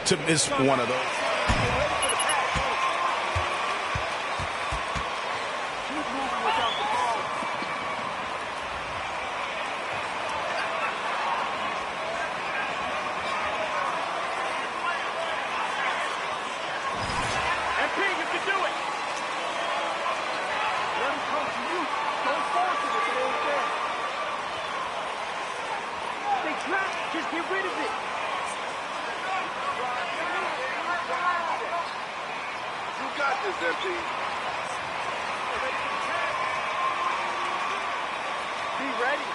to miss one of those. Just get rid of it. You got this, MP. Be ready.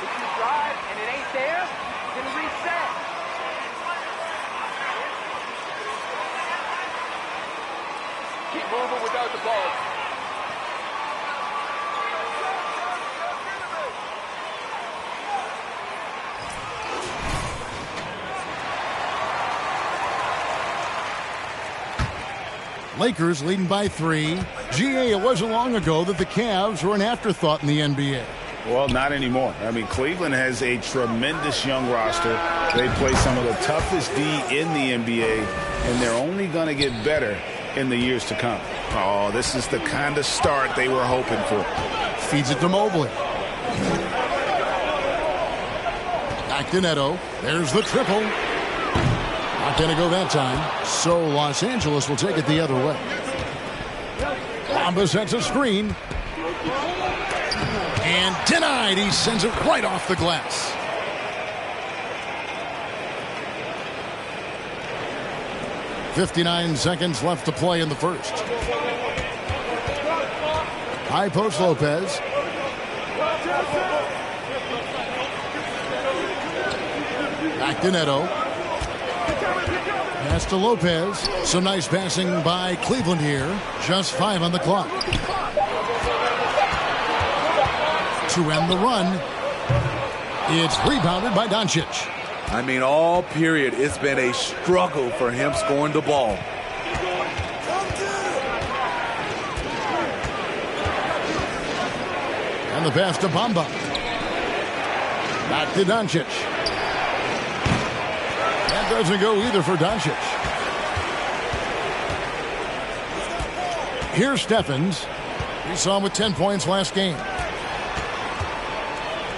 If you drive and it ain't there, then reset. Keep moving without the ball. Lakers leading by 3. GA, it wasn't long ago that the Cavs were an afterthought in the NBA. Well, not anymore. I mean, Cleveland has a tremendous young roster. They play some of the toughest D in the NBA, and they're only going to get better in the years to come. Oh, this is the kind of start they were hoping for. Feeds it to Mobley. Back to Neto. There's the triple. Not going to go that time. So Los Angeles will take it the other way. Bamba sets a screen. And denied. He sends it right off the glass. .59 seconds left to play in the first. High post Lopez. Back to Neto. Pass to Lopez. Some nice passing by Cleveland here. Just 5 on the clock. To end the run. It's rebounded by Doncic. I mean, all period, it's been a struggle for him scoring the ball. And the pass to Bamba. Back to Doncic. That doesn't go either for Doncic. Here's Stephens. We saw him with 10 points last game.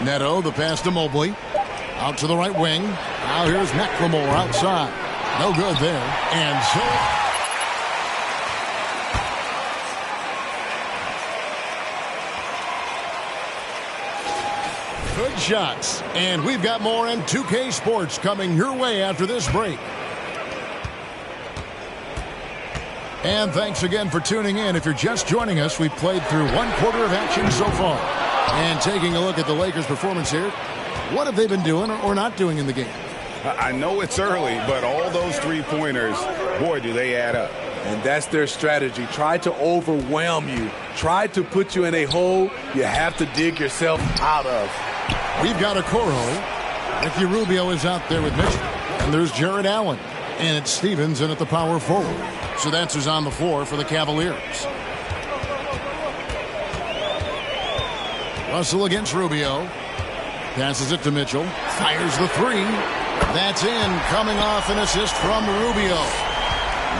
Neto, the pass to Mobley. Out to the right wing. Now here's McLemore outside. No good there. And so... good shots. And we've got more in 2K Sports coming your way after this break. And thanks again for tuning in. If you're just joining us, we've played through 1 quarter of action so far. And taking a look at the Lakers' performance here, what have they been doing or not doing in the game? I know it's early, but all those three-pointers, boy, do they add up. And that's their strategy. Try to overwhelm you. Try to put you in a hole you have to dig yourself out of. We've got a Coro. Ricky Rubio is out there with Mitchell. And there's Jared Allen. And it's Stevens in at the power forward. So that's who's on the floor for the Cavaliers. Russell against Rubio. Passes it to Mitchell. Fires the three. That's in. Coming off an assist from Rubio.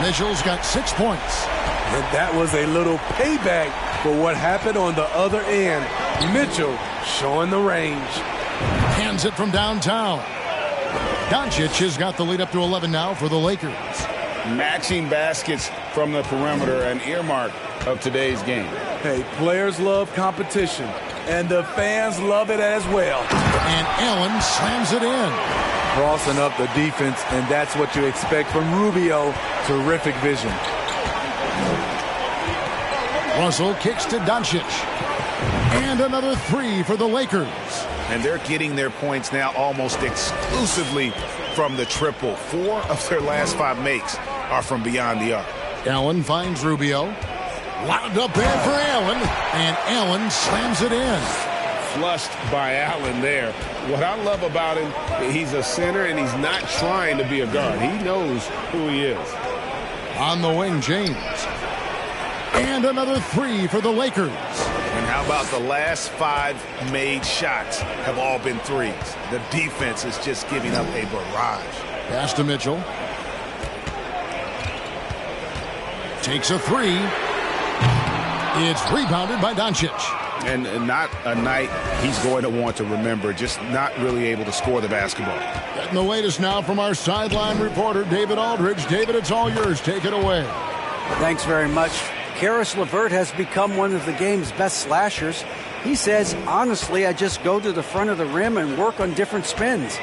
Mitchell's got 6 points. And that was a little payback for what happened on the other end. Mitchell showing the range. Hands it from downtown. Doncic has got the lead up to 11 now for the Lakers. Matching baskets from the perimeter, an earmark of today's game. Hey, players love competition, and the fans love it as well. And Allen slams it in. Crossing up the defense, and that's what you expect from Rubio. Terrific vision. Russell kicks to Doncic. And another three for the Lakers. And they're getting their points now almost exclusively from the triple. 4 of their last 5 makes are from beyond the arc. Allen finds Rubio. Lobbed up there for Allen. And Allen slams it in. Flushed by Allen there. What I love about him, he's a center and he's not trying to be a guard. He knows who he is. On the wing, James. And another three for the Lakers. And How about the last 5 made shots have all been threes? The defense is just giving up a barrage. Pass to Mitchell. Takes a 3. It's rebounded by Doncic. And not a night he's going to want to remember, just not really able to score the basketball. Getting the latest now from our sideline reporter, David Aldridge. David, it's all yours. Take it away. Thanks very much. Karis LeVert has become one of the game's best slashers. He says, honestly, I just go to the front of the rim and work on different spins.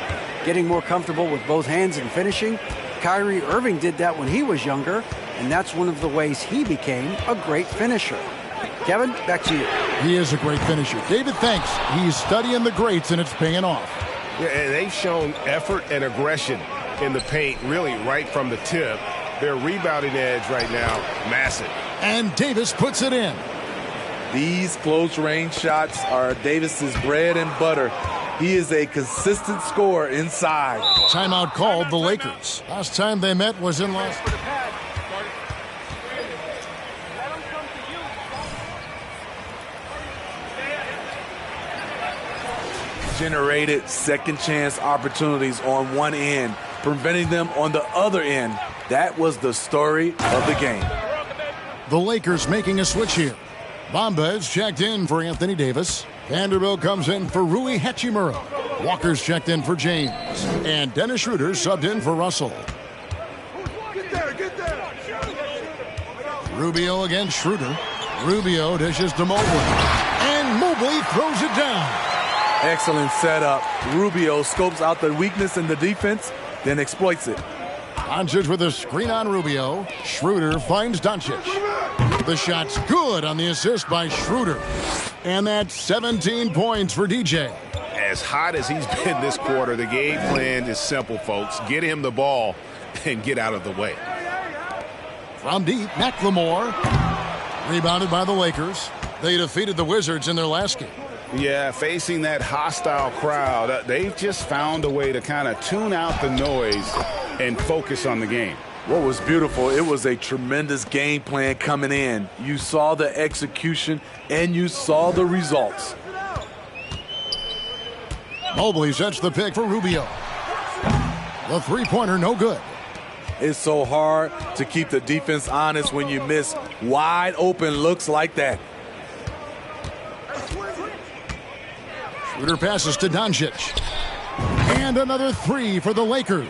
Getting more comfortable with both hands and finishing. Kyrie Irving did that when he was younger, and that's one of the ways he became a great finisher. Kevin, back to you. He is a great finisher. David, thanks. He's studying the greats, and it's paying off. Yeah, and they've shown effort and aggression in the paint, really right from the tip. Their rebounding edge right now, massive. And Davis puts it in. These close-range shots are Davis's bread and butter. He is a consistent scorer inside. Timeout called the Lakers. Last time they met was in Los Angeles. Generated second chance opportunities on one end, preventing them on the other end. That was the story of the game. The Lakers making a switch here. Bamba is checked in for Anthony Davis. Vanderbilt comes in for Rui Hachimura. Walker's checked in for James. And Dennis Schroeder subbed in for Russell. Rubio against Schroeder. Rubio dishes to Mobley. And Mobley throws it down. Excellent setup. Rubio scopes out the weakness in the defense, then exploits it. Doncic with a screen on Rubio. Schroeder finds Doncic. The shot's good on the assist by Schroeder. And that's 17 points for DJ. As hot as he's been this quarter, the game plan is simple, folks. Get him the ball and get out of the way. From deep, McLemore. Rebounded by the Lakers. They defeated the Wizards in their last game. Yeah, facing that hostile crowd, they've just found a way to kind of tune out the noise and focus on the game. What was beautiful, it was a tremendous game plan coming in. You saw the execution and you saw the results. Mobley sets the pick for Rubio. The three-pointer, no good. It's so hard to keep the defense honest when you miss wide open looks like that. Schroeder passes to Doncic. And another 3 for the Lakers.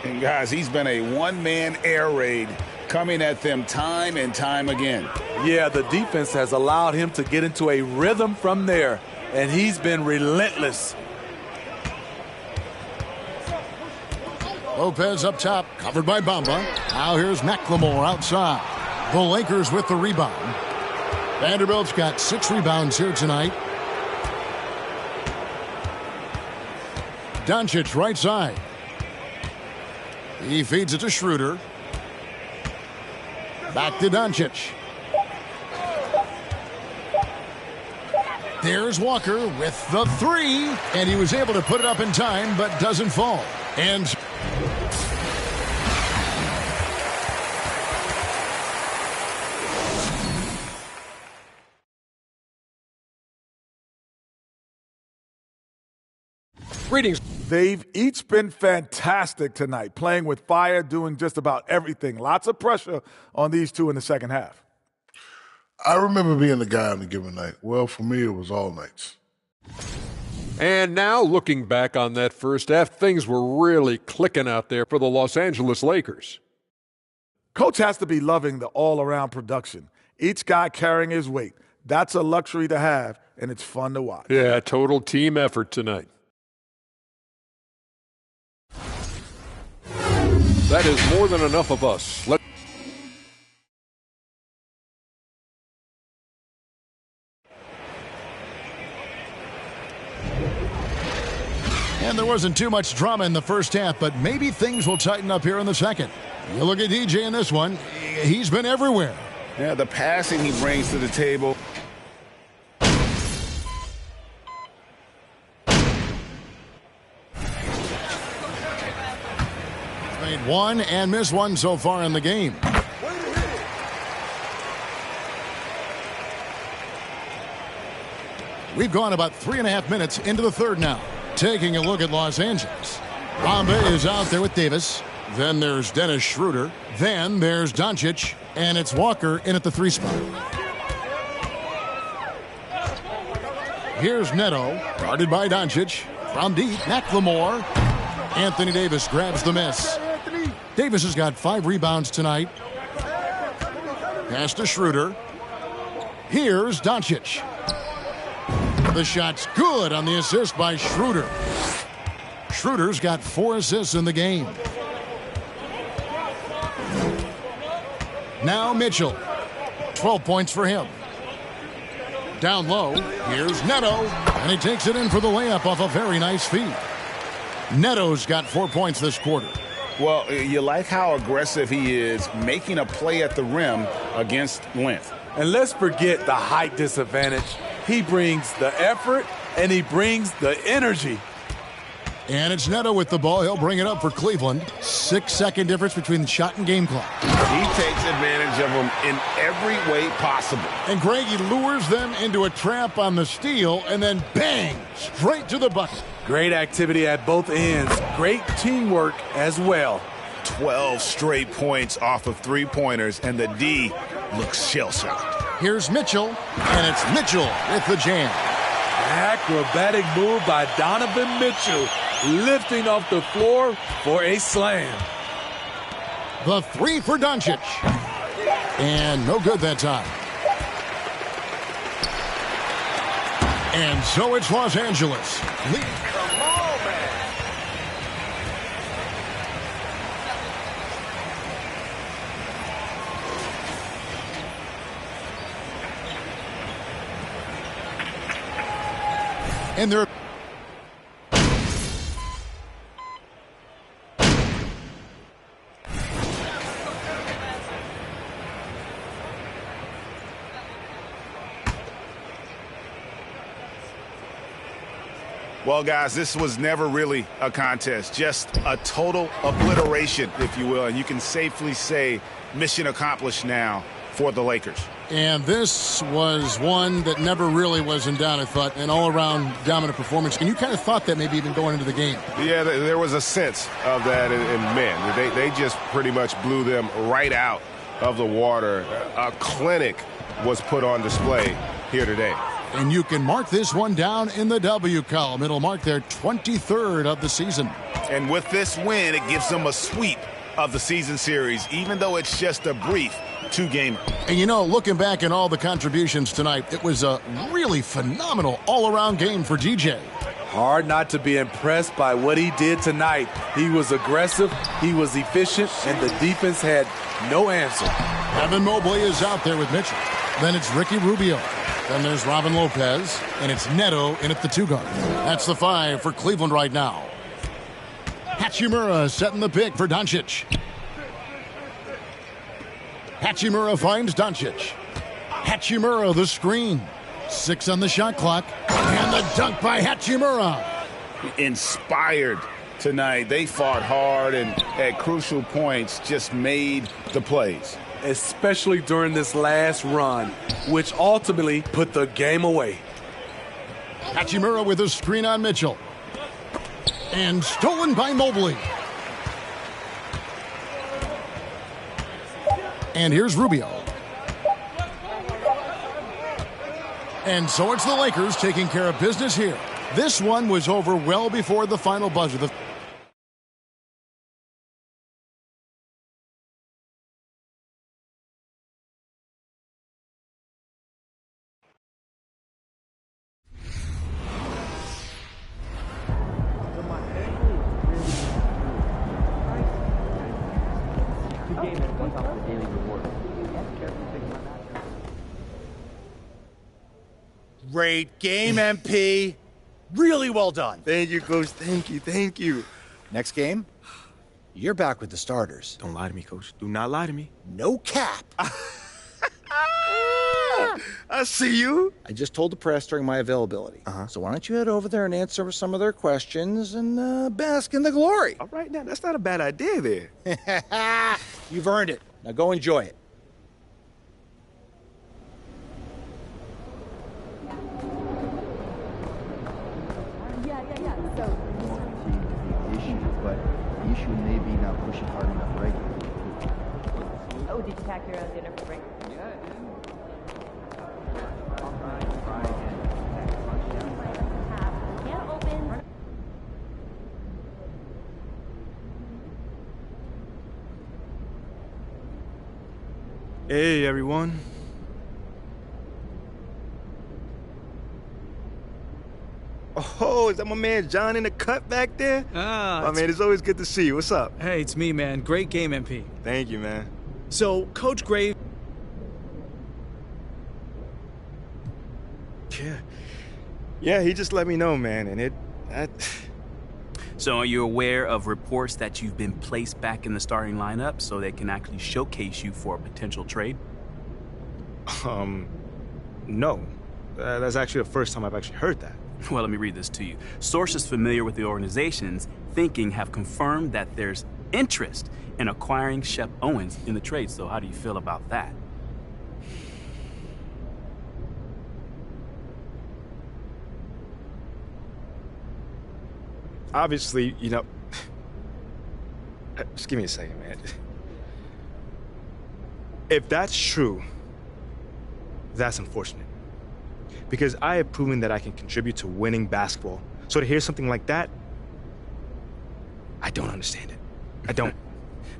And guys, he's been a one-man air raid coming at them time and time again. Yeah, the defense has allowed him to get into a rhythm from there, and he's been relentless. Lopez up top, covered by Bamba. Now here's McLemore outside. The Lakers with the rebound. Vanderbilt's got 6 rebounds here tonight. Doncic right side. He feeds it to Schroeder. Back to Doncic. There's Walker with the 3. And he was able to put it up in time, but doesn't fall. And greetings. They've each been fantastic tonight, playing with fire, doing just about everything. Lots of pressure on these two in the second half. I remember being the guy on a given night. Well, for me, it was all nights. And now, looking back on that first half, things were really clicking out there for the Los Angeles Lakers. Coach has to be loving the all-around production. Each guy carrying his weight. That's a luxury to have, and it's fun to watch. Yeah, total team effort tonight. That is more than enough of us. And there wasn't too much drama in the first half, but maybe things will tighten up here in the second. You look at DJ in this one, he's been everywhere. Yeah, the passing he brings to the table. Made 1 and missed 1 so far in the game. We've gone about 3.5 minutes into the third now. Taking a look at Los Angeles. Bomba is out there with Davis. Then there's Dennis Schroeder. Then there's Doncic. And it's Walker in at the 3 spot. Here's Neto, guarded by Doncic. From deep, McLemore. Anthony Davis grabs the miss. Davis has got 5 rebounds tonight. Pass to Schroeder. Here's Doncic. The shot's good on the assist by Schroeder. Schroeder's got 4 assists in the game. Now Mitchell. 12 points for him. Down low, here's Neto. And he takes it in for the layup off a very nice feed. Neto's got 4 points this quarter. Well, you like how aggressive he is making a play at the rim against length. And let's forget the height disadvantage. He brings the effort and he brings the energy. And it's Neto with the ball. He'll bring it up for Cleveland. 6-second difference between the shot and game clock. He takes advantage of them in every way possible. And Greg, he lures them into a trap on the steal and then bang, straight to the bucket. Great activity at both ends. Great teamwork as well. 12 straight points off of 3-pointers, and the D looks shell-shocked. Here's Mitchell, and it's Mitchell with the jam. Acrobatic move by Donovan Mitchell, lifting off the floor for a slam. The 3 for Doncic. And no good that time. And so it's Los Angeles. Come on, man. And they're Well, guys, this was never really a contest, just a total obliteration, if you will. And you can safely say mission accomplished now for the Lakers. And this was one that never really was in doubt, I thought, an all-around dominant performance. And you kind of thought that maybe even going into the game. Yeah, there was a sense of that, and man, they just pretty much blew them right out of the water. A clinic was put on display here today. And you can mark this one down in the W column. It'll mark their 23rd of the season. And with this win, it gives them a sweep of the season series, even though it's just a brief 2-gamer. And you know, looking back at all the contributions tonight, it was a really phenomenal all-around game for DJ. Hard not to be impressed by what he did tonight. He was aggressive, he was efficient, and the defense had no answer. Evan Mobley is out there with Mitchell. Then it's Ricky Rubio. Then there's Robin Lopez, and it's Neto in at the 2 guard. That's the 5 for Cleveland right now. Hachimura setting the pick for Doncic. Hachimura finds Doncic. Hachimura the screen. 6 on the shot clock. And the dunk by Hachimura. Inspired tonight. They fought hard and at crucial points just made the plays. Especially during this last run, which ultimately put the game away. Hachimura with a screen on Mitchell. And stolen by Mobley. And here's Rubio. And so it's the Lakers taking care of business here. This one was over well before the final buzzer. Great game, MP. Really well done. Thank you, Coach. Thank you. Thank you. Next game, you're back with the starters. Don't lie to me, Coach. Do not lie to me. No cap. I see you. I just told the press during my availability. So why don't you head over there and answer some of their questions and bask in the glory. All right, now, that's not a bad idea there. You've earned it. Now go enjoy it. more fatigue to be the issue, but the issue may be not pushing hard enough regularly. Oh, did you pack your own dinner for break? Yeah, I did. Can't open. Hey, everyone. Oh, is that my man John in the cut back there? Ah, Man, it's always good to see you. What's up? Hey, it's me, man. Great game, MP. Thank you, man. So, Coach Graves. Yeah, he just let me know, man, and So are you aware of reports that you've been placed back in the starting lineup so they can actually showcase you for a potential trade? No. That's actually the first time I've actually heard that. Well, let me read this to you. Sources familiar with the organization's thinking have confirmed that there's interest in acquiring Shep Owens in the trade. So how do you feel about that? Obviously, just give me a second, man. If that's true, that's unfortunate. Because I have proven that I can contribute to winning basketball. So to hear something like that, I don't understand it. I don't.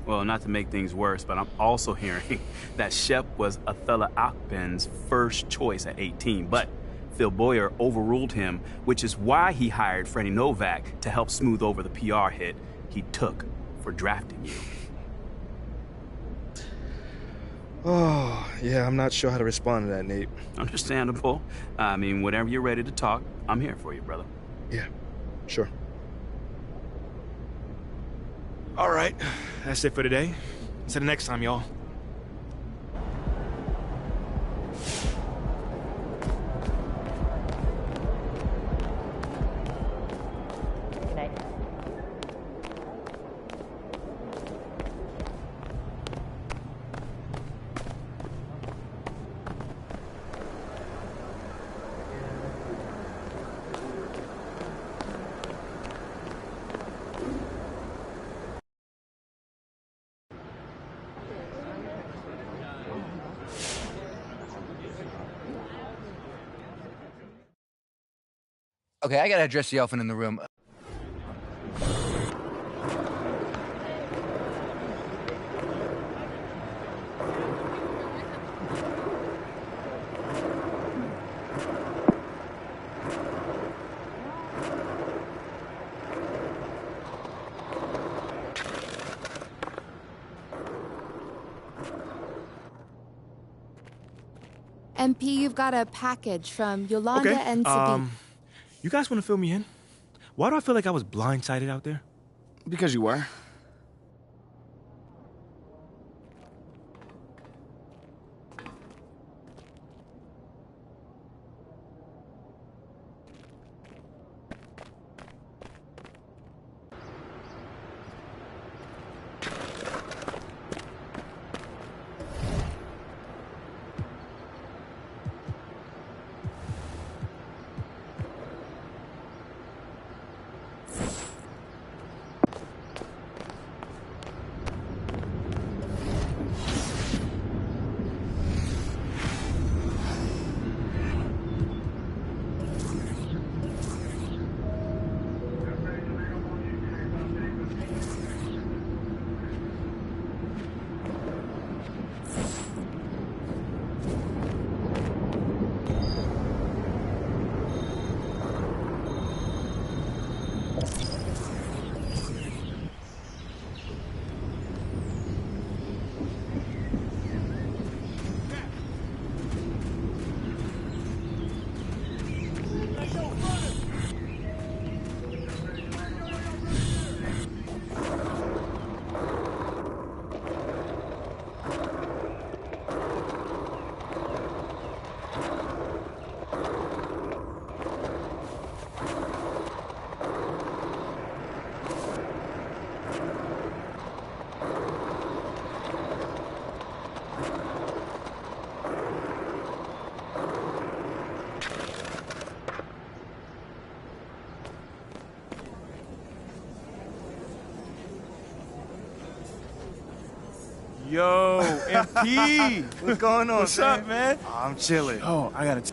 Well, not to make things worse, but I'm also hearing that Shep was Athala Akben's first choice at 18, but Phil Boyer overruled him, which is why he hired Freddie Novak to help smooth over the PR hit he took for drafting you. Oh, yeah, I'm not sure how to respond to that, Nate. Understandable. I mean, whenever you're ready to talk, I'm here for you, brother. Yeah, sure. All right, that's it for today. Until the next time, y'all. Good night. Okay, I gotta address the elephant in the room. MP, you've got a package from Yolanda Okay, and Sadiq. you guys want to fill me in? Why do I feel like I was blindsided out there? Because you were. Yo, MP. What's going on, What's up, man? I'm chilling. Oh, I gotta.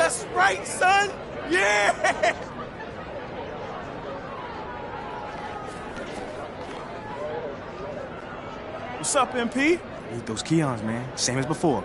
That's right, son. Yeah. What's up, MP? Need those Keons, man. Same as before.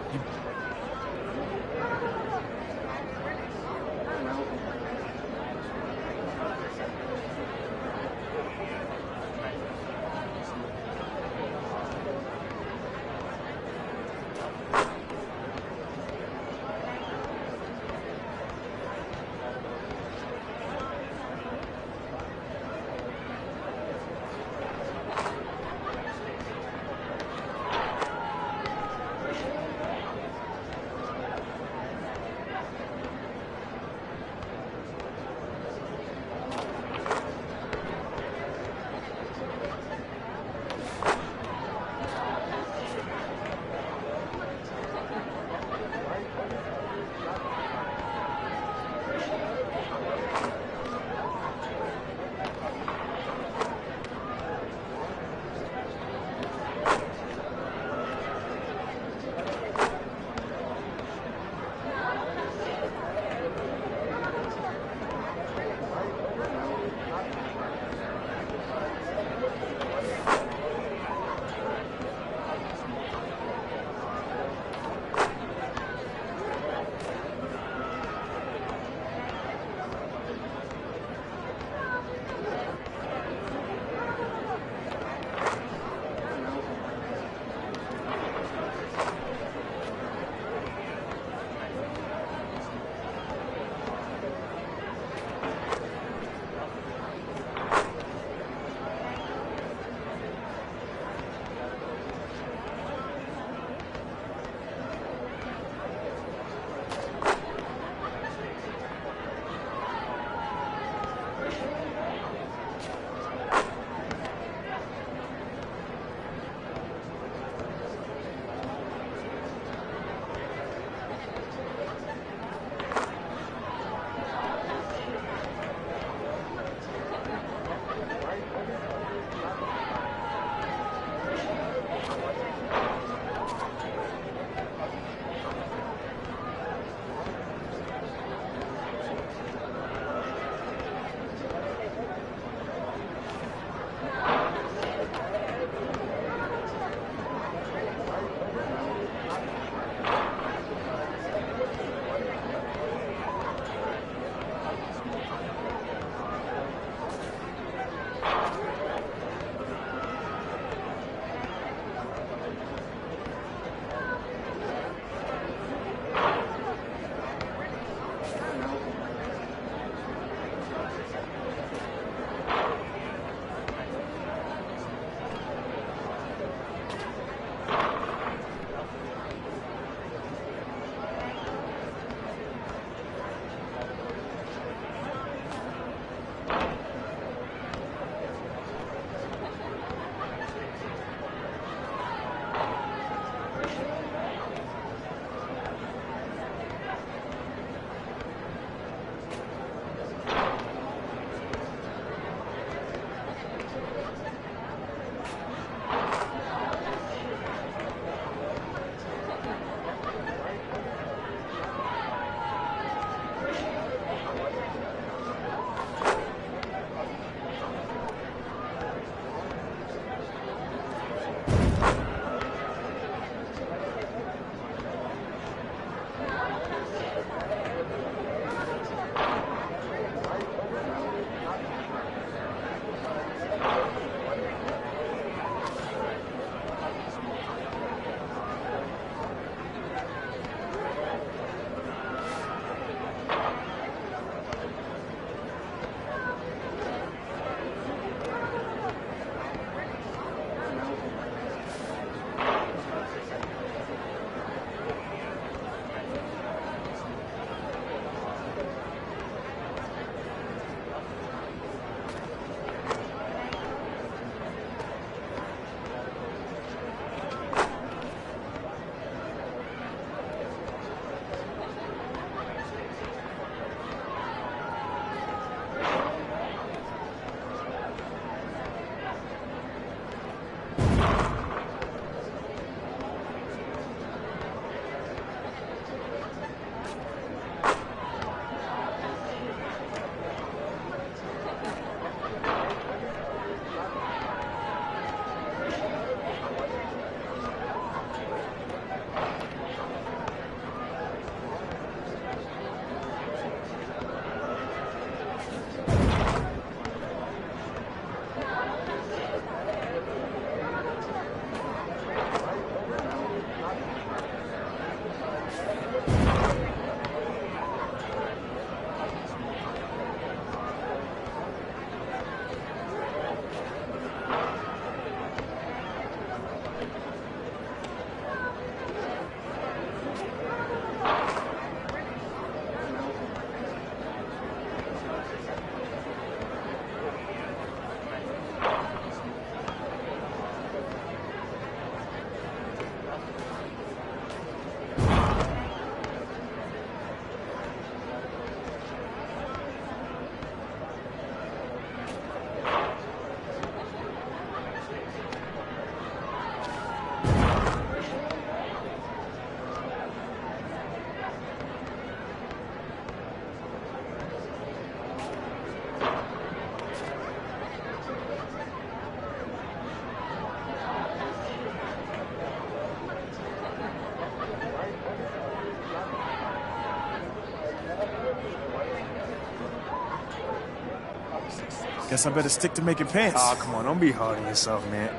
Guess I better stick to making pants. Oh, come on. Don't be hard on yourself, man.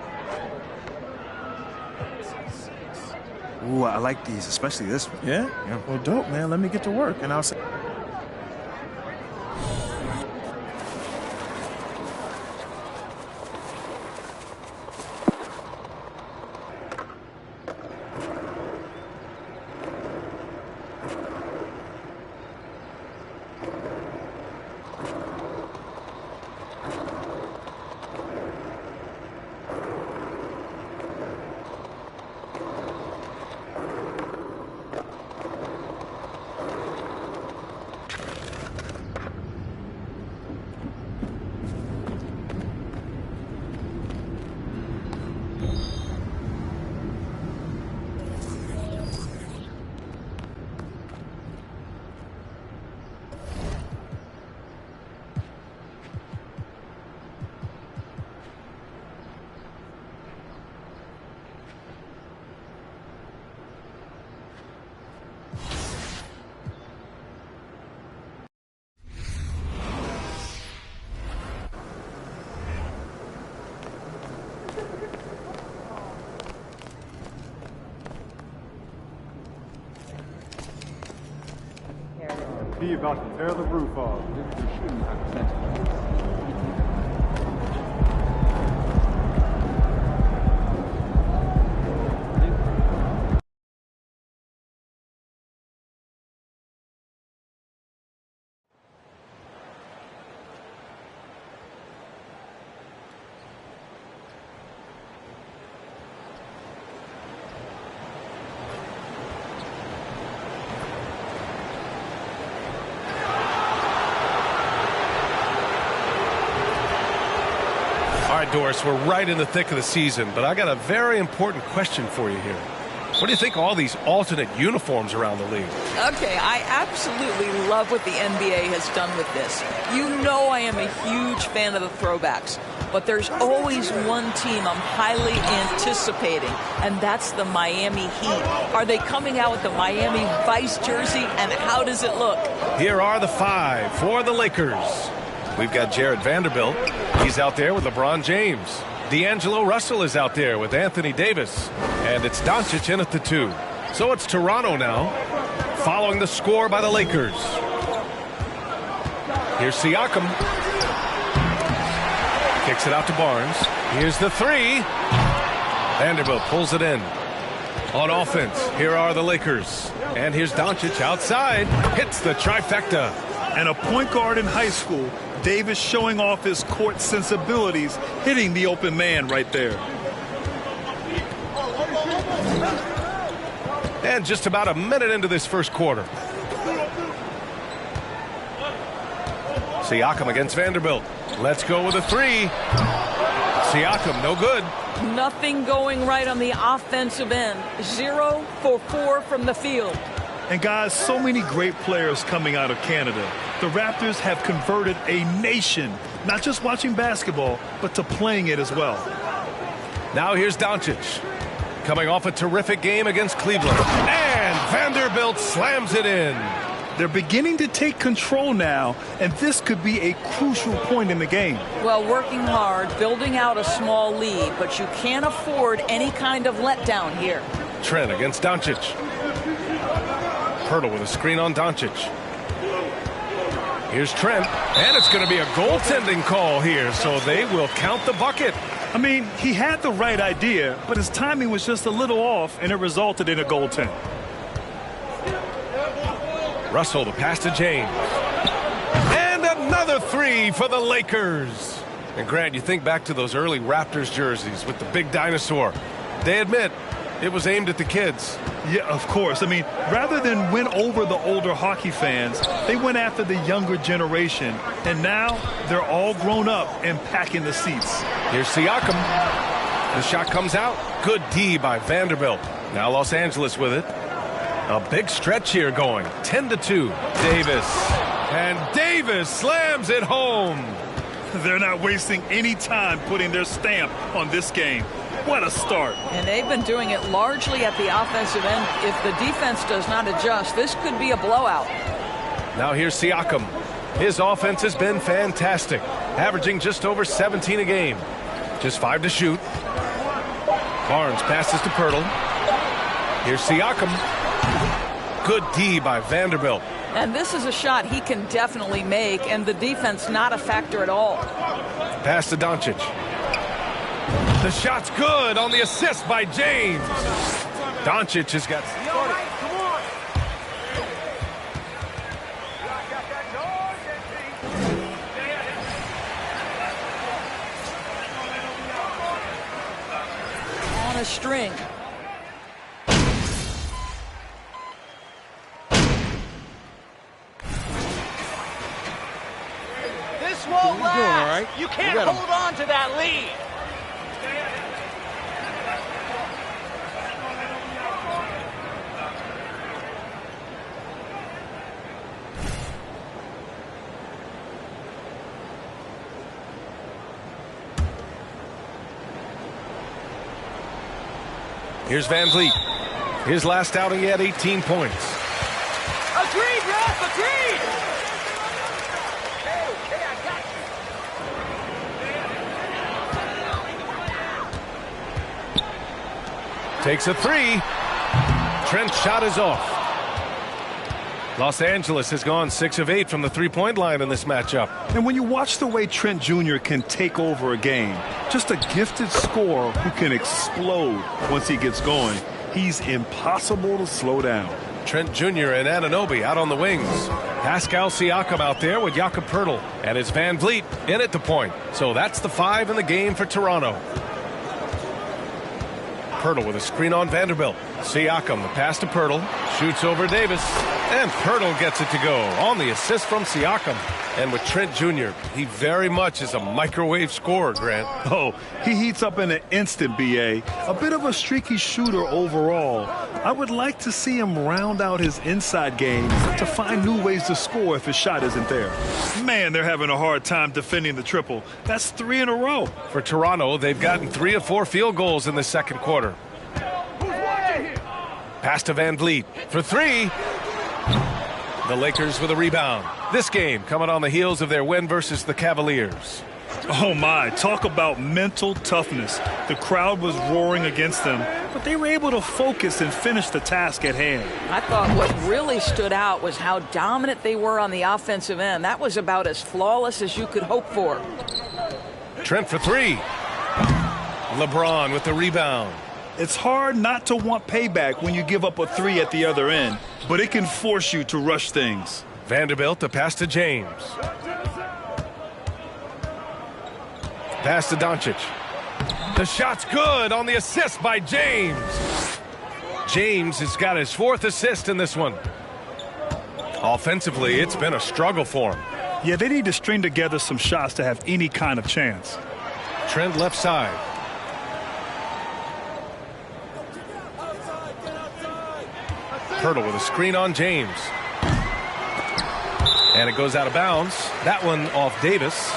Ooh, I like these, especially this one. Yeah? Well, dope, man. Let me get to work, and I'll say... He about to tear the roof off. You're shooting hypersensitive. All right, Doris, we're right in the thick of the season, but I got a very important question for you here. What do you think of all these alternate uniforms around the league? Okay, I absolutely love what the NBA has done with this. You know I am a huge fan of the throwbacks, but there's always one team I'm highly anticipating, and that's the Miami Heat. Are they coming out with the Miami Vice jersey, and how does it look? Here are the 5 for the Lakers. We've got Jared Vanderbilt. He's out there with LeBron James. D'Angelo Russell is out there with Anthony Davis. And it's Doncic in at the 2. So it's Toronto now, following the score by the Lakers. Here's Siakam. Kicks it out to Barnes. Here's the 3. Vanderbilt pulls it in. On offense, here are the Lakers. And here's Doncic outside. Hits the trifecta. And a point guard in high school, Davis showing off his court sensibilities, hitting the open man right there. And just about a minute into this first quarter. Siakam against Vanderbilt. Let's go with a 3. Siakam, no good. Nothing going right on the offensive end. 0 for 4 from the field. And guys, so many great players coming out of Canada. The Raptors have converted a nation, not just watching basketball, but to playing it as well. Now here's Doncic, coming off a terrific game against Cleveland. And Vanderbilt slams it in. They're beginning to take control now, and this could be a crucial point in the game. Well, working hard, building out a small lead, but you can't afford any kind of letdown here. Trent against Doncic. Pirtle with a screen on Doncic. Here's Trent, and it's going to be a goaltending call here, so they will count the bucket. I mean, he had the right idea, but his timing was just a little off, and it resulted in a goaltend. Russell, the pass to James. And another 3 for the Lakers. And Grant, you think back to those early Raptors jerseys with the big dinosaur. They admit it was aimed at the kids. Yeah, of course. I mean, rather than win over the older hockey fans, they went after the younger generation. And now they're all grown up and packing the seats. Here's Siakam. The shot comes out. Good D by Vanderbilt. Now Los Angeles with it. A big stretch here going. 10-2. Davis. And Davis slams it home. They're not wasting any time putting their stamp on this game. What a start. And they've been doing it largely at the offensive end. If the defense does not adjust, this could be a blowout. Now here's Siakam. His offense has been fantastic, averaging just over 17 a game. Just 5 to shoot. Barnes passes to Pirtle. Here's Siakam. Good D by Vanderbilt. And this is a shot he can definitely make, and the defense not a factor at all. Pass to Doncic. The shot's good on the assist by James. Doncic has got... On a string. This won't last. Doing all right. You can't hold on to that lead. Here's Van Vliet. His last outing, he had 18 points. Agreed, Ref, agreed. Takes a 3. Trent's shot is off. Los Angeles has gone 6 of 8 from the three-point line in this matchup. And when you watch the way Trent Jr. can take over a game, just a gifted scorer who can explode once he gets going, he's impossible to slow down. Trent Jr. and Anunoby out on the wings. Pascal Siakam out there with Jakob Pirtle. And it's Van Vliet in at the point. So that's the 5 in the game for Toronto. Pirtle with a screen on Vanderbilt. Siakam, the pass to Pirtle. Shoots over Davis. And Pirtle gets it to go on the assist from Siakam. And with Trent Jr., he very much is a microwave scorer, Grant. Oh, he heats up in an instant, B.A. A bit of a streaky shooter overall. I would like to see him round out his inside game to find new ways to score if his shot isn't there. Man, they're having a hard time defending the triple. That's 3 in a row. For Toronto, they've gotten 3 of 4 field goals in the second quarter. Pass to Van Vliet for 3. The Lakers with a rebound. This game coming on the heels of their win versus the Cavaliers. Oh my, talk about mental toughness. The crowd was roaring against them, but they were able to focus and finish the task at hand. I thought what really stood out was how dominant they were on the offensive end. That was about as flawless as you could hope for. Trent for 3. LeBron with the rebound. It's hard not to want payback when you give up a 3 at the other end, but it can force you to rush things. Vanderbilt to pass to James. Pass to Doncic. The shot's good on the assist by James. James has got his 4th assist in this one. Offensively, it's been a struggle for him. Yeah, they need to string together some shots to have any kind of chance. Trent left side. Pirtle with a screen on James. And it goes out of bounds. That one off Davis.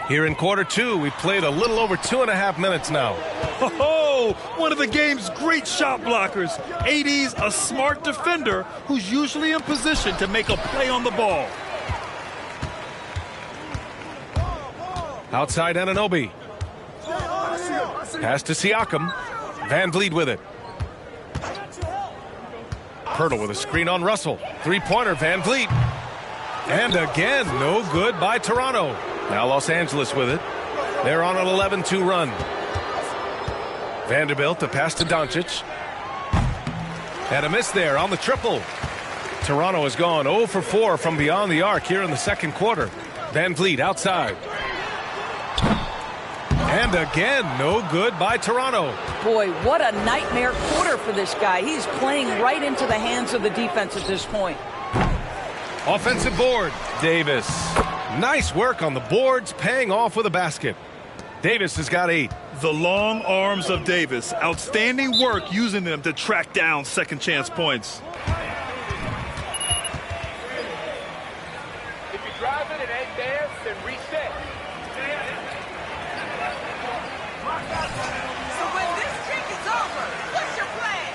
Here in quarter 2, we played a little over 2.5 minutes now. Oh, one of the game's great shot blockers. AD's a smart defender who's usually in position to make a play on the ball. Outside Anunoby. Pass to Siakam. Van Vliet with it. Pirtle with a screen on Russell. 3-pointer, Van Vliet. And again, no good by Toronto. Now Los Angeles with it. They're on an 11-2 run. Vanderbilt to pass to Doncic. And a miss there on the triple. Toronto has gone 0 for 4 from beyond the arc here in the second quarter. Van Vliet outside. And again, no good by Toronto. Boy, what a nightmare quarter for this guy. He's playing right into the hands of the defense at this point. Offensive board. Davis. Nice work on the boards, paying off with a basket. Davis has got 8. The long arms of Davis. Outstanding work using them to track down second chance points. If you drive it and it ain't there, then reset. So when this trick is over, what's your plan?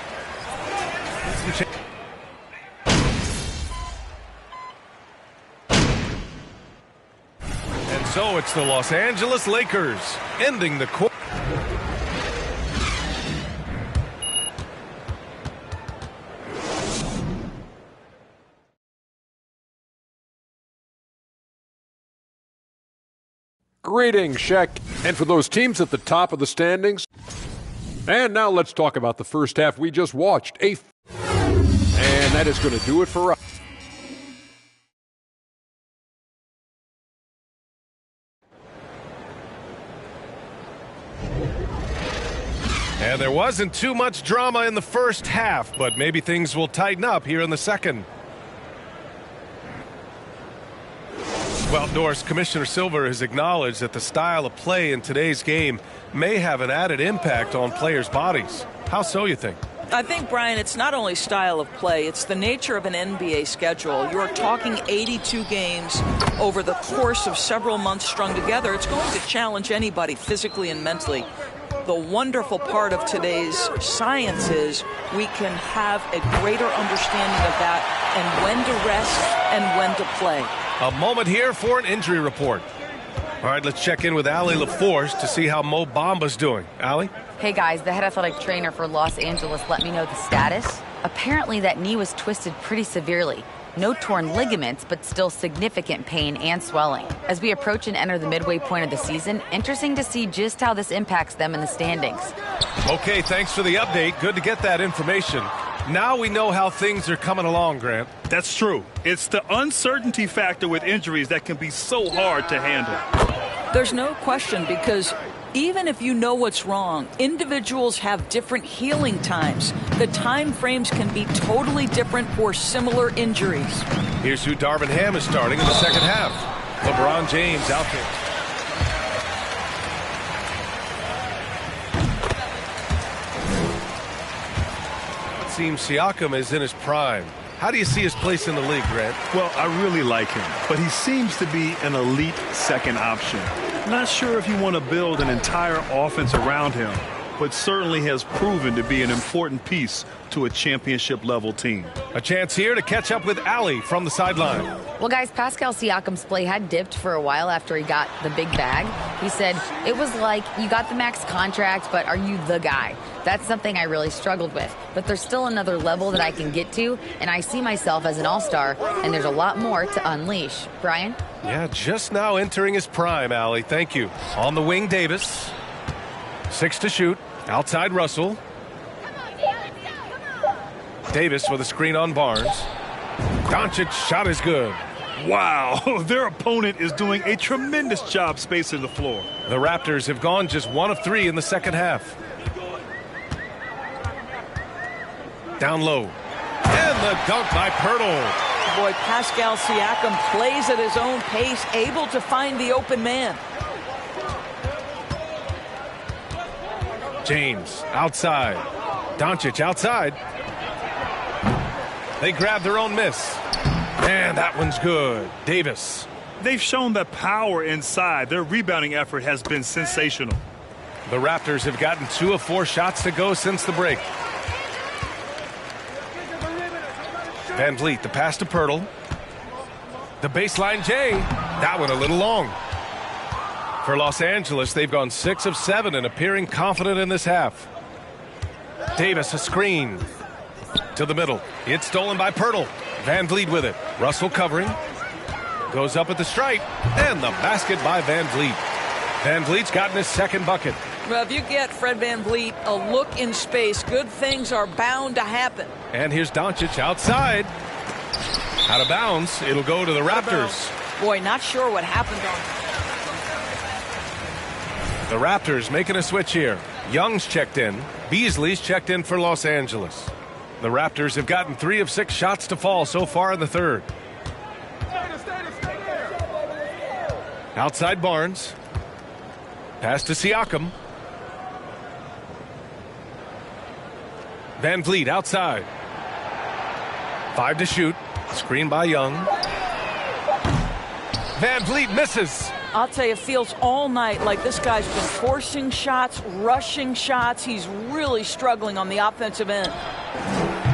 And so it's the Los Angeles Lakers ending the quarter. Greetings, Shaq. And for those teams at the top of the standings. And now let's talk about the first half we just watched. And that is going to do it for us. And there wasn't too much drama in the first half, but maybe things will tighten up here in the second. Well, Norris, Commissioner Silver has acknowledged that the style of play in today's game may have an added impact on players' bodies. How so, you think? I think, Brian, it's not only style of play, it's the nature of an NBA schedule. You're talking 82 games over the course of several months strung together. It's going to challenge anybody physically and mentally. The wonderful part of today's science is we can have a greater understanding of that and when to rest and when to play. A moment here for an injury report. All right, let's check in with Allie LaForce to see how Mo Bamba's doing. Allie? Hey guys, the head athletic trainer for Los Angeles let me know the status. Apparently that knee was twisted pretty severely. No torn ligaments, but still significant pain and swelling. As we approach and enter the midway point of the season, interesting to see just how this impacts them in the standings. Okay, thanks for the update. Good to get that information. Now we know how things are coming along, Grant. That's true. It's the uncertainty factor with injuries that can be so hard to handle. There's no question, because even if you know what's wrong, individuals have different healing times. The time frames can be totally different for similar injuries. Here's who Darvin Ham is starting in the second half. LeBron James out there. It seems Siakam is in his prime. How do you see his place in the league, Grant? Well, I really like him, but he seems to be an elite second option. Not sure if you want to build an entire offense around him, but certainly has proven to be an important piece to a championship-level team. A chance here to catch up with Allie from the sideline. Well, guys, Pascal Siakam's play had dipped for a while after he got the big bag. He said, it was like, you got the max contract, but are you the guy? That's something I really struggled with. But there's still another level that I can get to, and I see myself as an all-star, and there's a lot more to unleash. Brian? Yeah, just now entering his prime, Allie. Thank you. On the wing, Davis. 6 to shoot. Outside Russell. Davis with a screen on Barnes. Doncic shot is good. Wow, their opponent is doing a tremendous job spacing the floor. The Raptors have gone just 1 of 3 in the second half. Down low. And the dunk by Pirtle. Boy, Pascal Siakam plays at his own pace, able to find the open man. James outside. Doncic outside. They grab their own miss. And that one's good. Davis. They've shown that power inside. Their rebounding effort has been sensational. The Raptors have gotten 2 of 4 shots to go since the break. Van Vliet, the pass to Pirtle. The baseline J. That one a little long. For Los Angeles, they've gone 6 of 7 and appearing confident in this half. Davis, a screen. To the middle. It's stolen by Pirtle. Van Vliet with it. Russell covering. Goes up at the stripe. And the basket by Van Vliet. Van Vliet's gotten his second bucket. Well, if you get Fred Van Vliet a look in space, good things are bound to happen. And here's Doncic outside. Out of bounds. It'll go to the Raptors. Boy, not sure what happened on. The Raptors making a switch here. Young's checked in. Beasley's checked in for Los Angeles. The Raptors have gotten 3 of 6 shots to fall so far in the third. Outside Barnes. Pass to Siakam. Van Vliet outside. 5 to shoot. Screen by Young. Van Vliet misses. I'll tell you, it feels all night like this guy's been forcing shots, rushing shots. He's really struggling on the offensive end.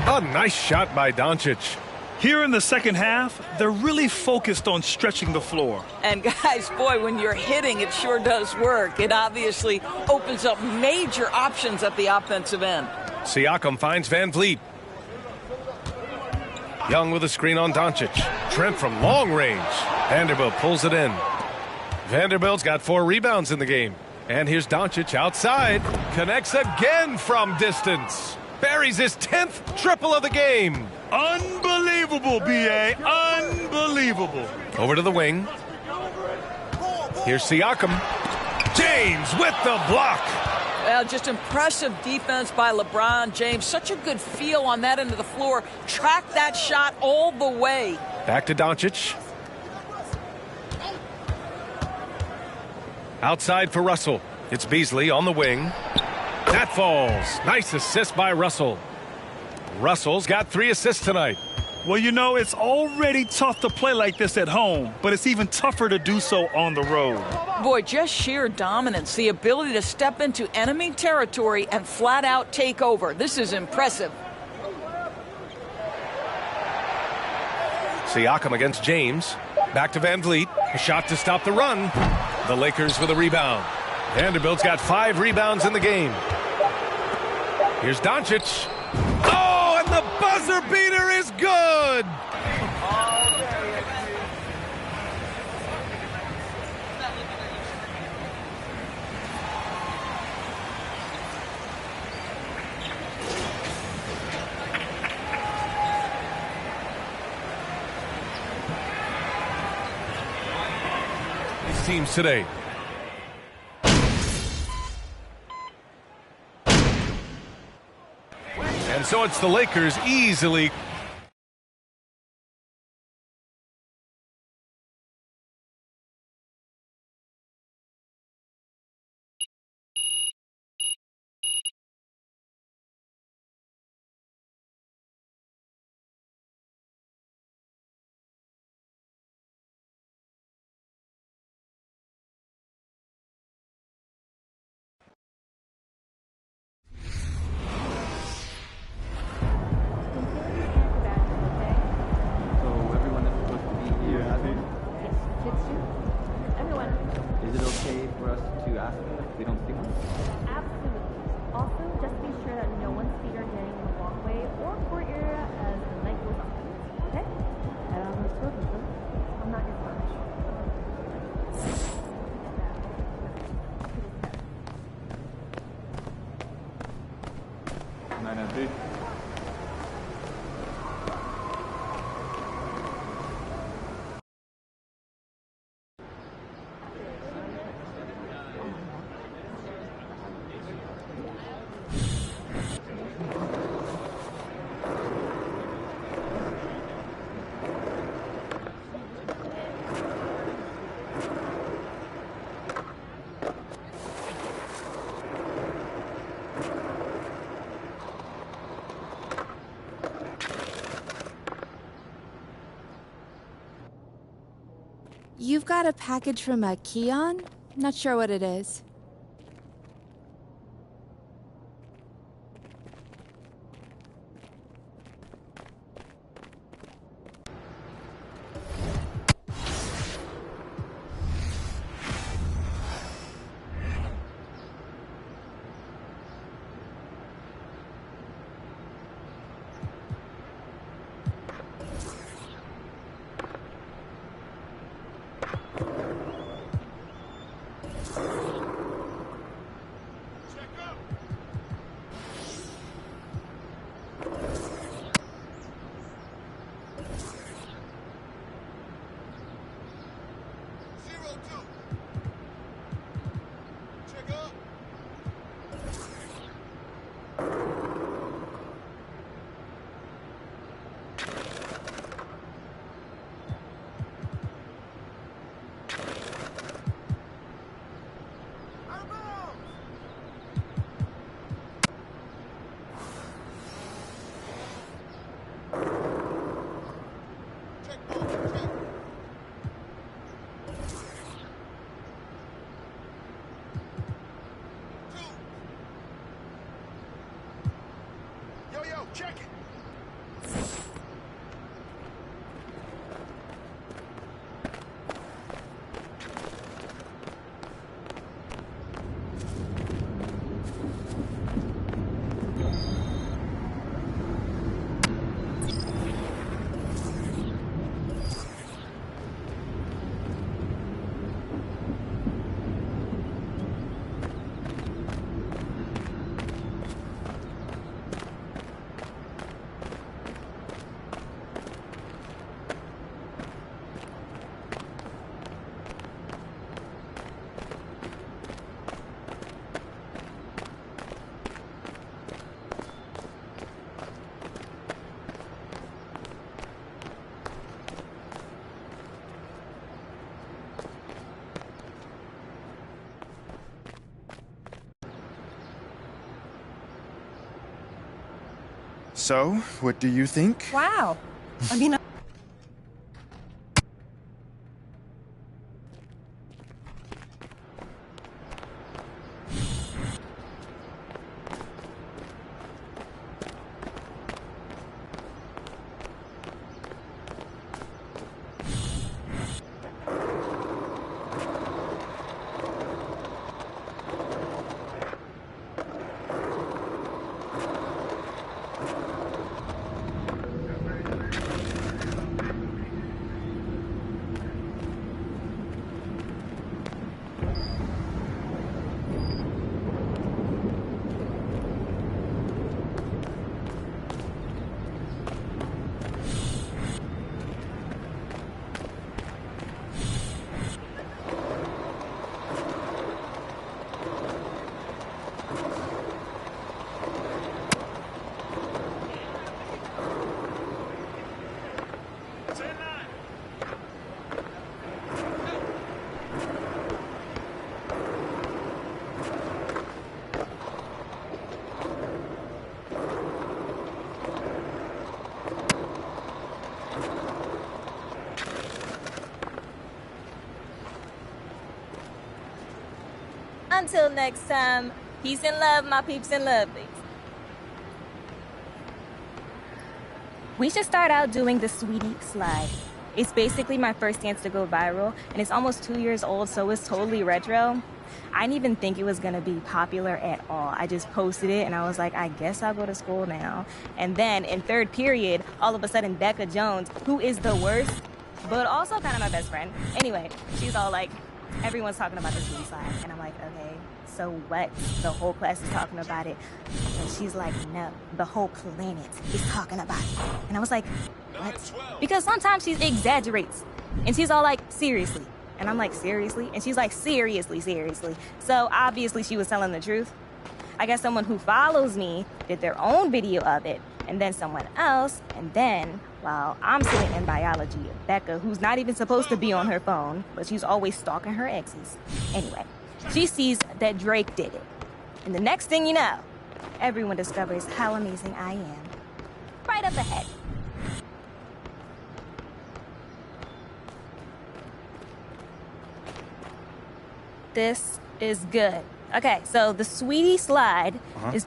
A nice shot by Doncic. Here in the second half, they're really focused on stretching the floor. And guys, boy, when you're hitting, it sure does work. It obviously opens up major options at the offensive end. Siakam finds Van Vliet. Young with a screen on Doncic. Trent from long range. Vanderbilt pulls it in. Vanderbilt's got 4 rebounds in the game. And here's Doncic outside. Connects again from distance. Buries his 10th triple of the game. Unbelievable, B.A. Unbelievable. Over to the wing. Here's Siakam. James with the block. Well, just impressive defense by LeBron James. Such a good feel on that end of the floor. Track that shot all the way. Back to Doncic. Outside for Russell. It's Beasley on the wing. That falls. Nice assist by Russell. Russell's got 3 assists tonight. Well, you know, it's already tough to play like this at home, but it's even tougher to do so on the road. Boy, just sheer dominance, the ability to step into enemy territory and flat out take over. This is impressive. Siakam against James. Back to Van Vliet. A shot to stop the run. The Lakers with a rebound. Vanderbilt's got 5 rebounds in the game. Here's Doncic. Oh, and the buzzer beater is good. teams today. And so it's the Lakers easily. So everyone that's supposed to be here has one? Yes, kids too. Everyone. Is it okay for us to ask them if they don't speak on it? Absolutely. Also, just be sure that no one's feet are getting in the walkway or court area as the night goes on. Okay? I'm not your son. Night, night, You've got a package from Keon? Not sure what it is. Check it. So, what do you think? Wow. I mean, Until next time, peace and love, my peeps and lovelies. We should start out doing the Sweetie Slide. It's basically my first dance to go viral, and it's almost 2 years old, so it's totally retro. I didn't even think it was gonna be popular at all. I just posted it, and I was like, I guess I'll go to school now. And then in third period, all of a sudden, Becca Jones, who is the worst, but also kind of my best friend. Anyway, she's all like, everyone's talking about the Sweetie Slide, and I'm like, okay, so what? The whole class is talking about it. And she's like, no, the whole planet is talking about it. And I was like, what? Because sometimes she exaggerates. And she's all like, seriously. And I'm like, seriously? And she's like, seriously, seriously. So obviously she was telling the truth. I guess someone who follows me did their own video of it, and then someone else, and then, while I'm sitting in biology, Becca, who's not even supposed to be on her phone, but she's always stalking her exes. Anyway, she sees that Drake did it. And the next thing you know, everyone discovers how amazing I am. Right up ahead. This is good. Okay, so the Sweetie Slide is...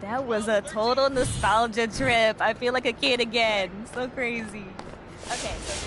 That was a total nostalgia trip. I feel like a kid again. So crazy. Okay, so this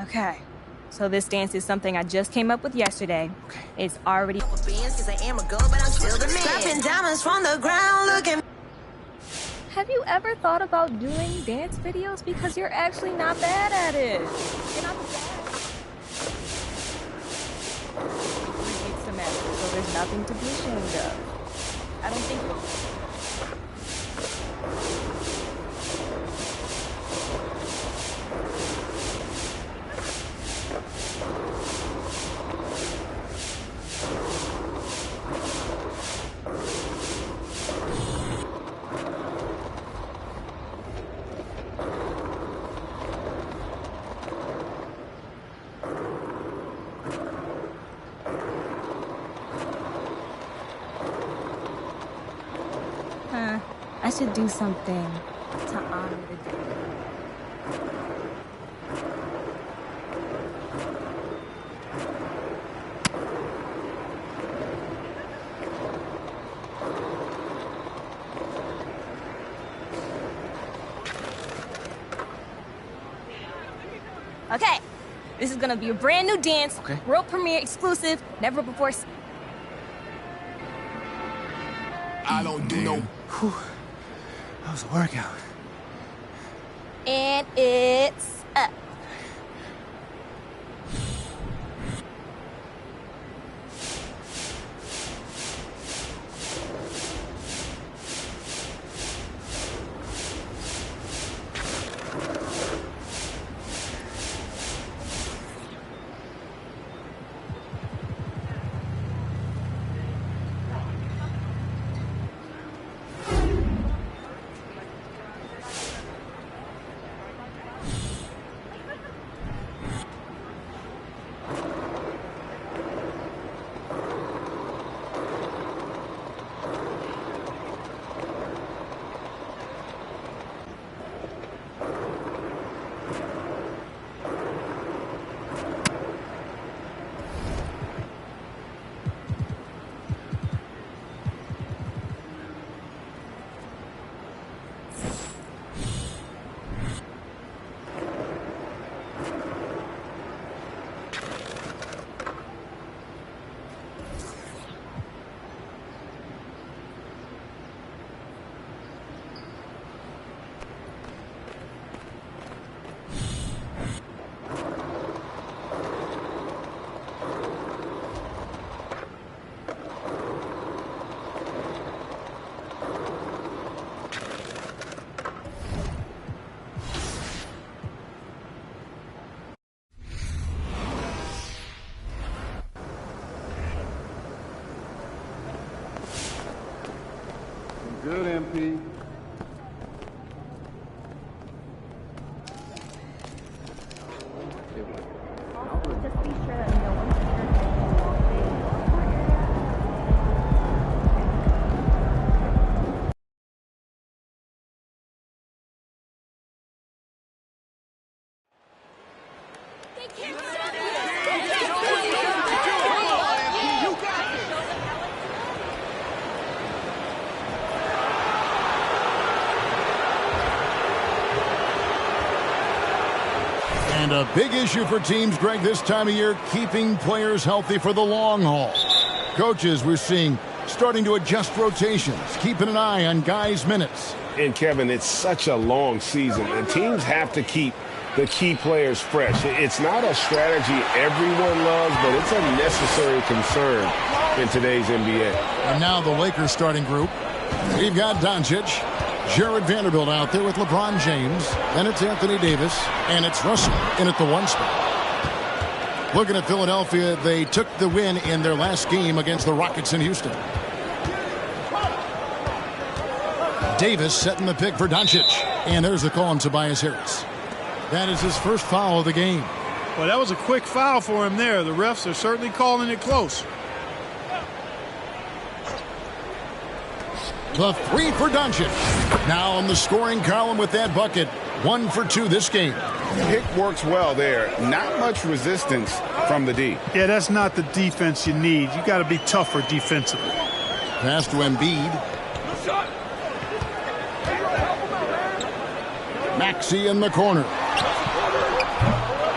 Okay, so this dance is something I just came up with yesterday. Okay. It's already... diamonds from the ground looking. Have you ever thought about doing dance videos? Because you're actually not bad at it. You're not bad. It's semester, so there's nothing to be ashamed of. I don't think you'll... I should do something to honor the day. Okay, this is gonna be a brand new dance, world premiere exclusive, never before. I don't do no. Whew. That was a workout. And it's up. Good, MP. Also, just be sure that no one's feet are getting in the walkway or court And a big issue for teams, Greg, this time of year, keeping players healthy for the long haul. Coaches, we're seeing, starting to adjust rotations, keeping an eye on guys' minutes. And, Kevin, it's such a long season, and teams have to keep the key players fresh. It's not a strategy everyone loves, but it's a necessary concern in today's NBA. And now the Lakers starting group. We've got Doncic, Jared Vanderbilt out there with LeBron James. Then it's Anthony Davis, and it's Russell in at the 1 spot. Looking at Philadelphia, they took the win in their last game against the Rockets in Houston. Davis setting the pick for Doncic. And there's the call on Tobias Harris. That is his first foul of the game. Well, that was a quick foul for him there. The refs are certainly calling it close. The 3 for Doncic. Now on the scoring column with that bucket. 1 for 2 this game. Pick works well there. Not much resistance from the D. Yeah, that's not the defense you need. You got to be tougher defensively. Pass to Embiid. Maxey in the corner.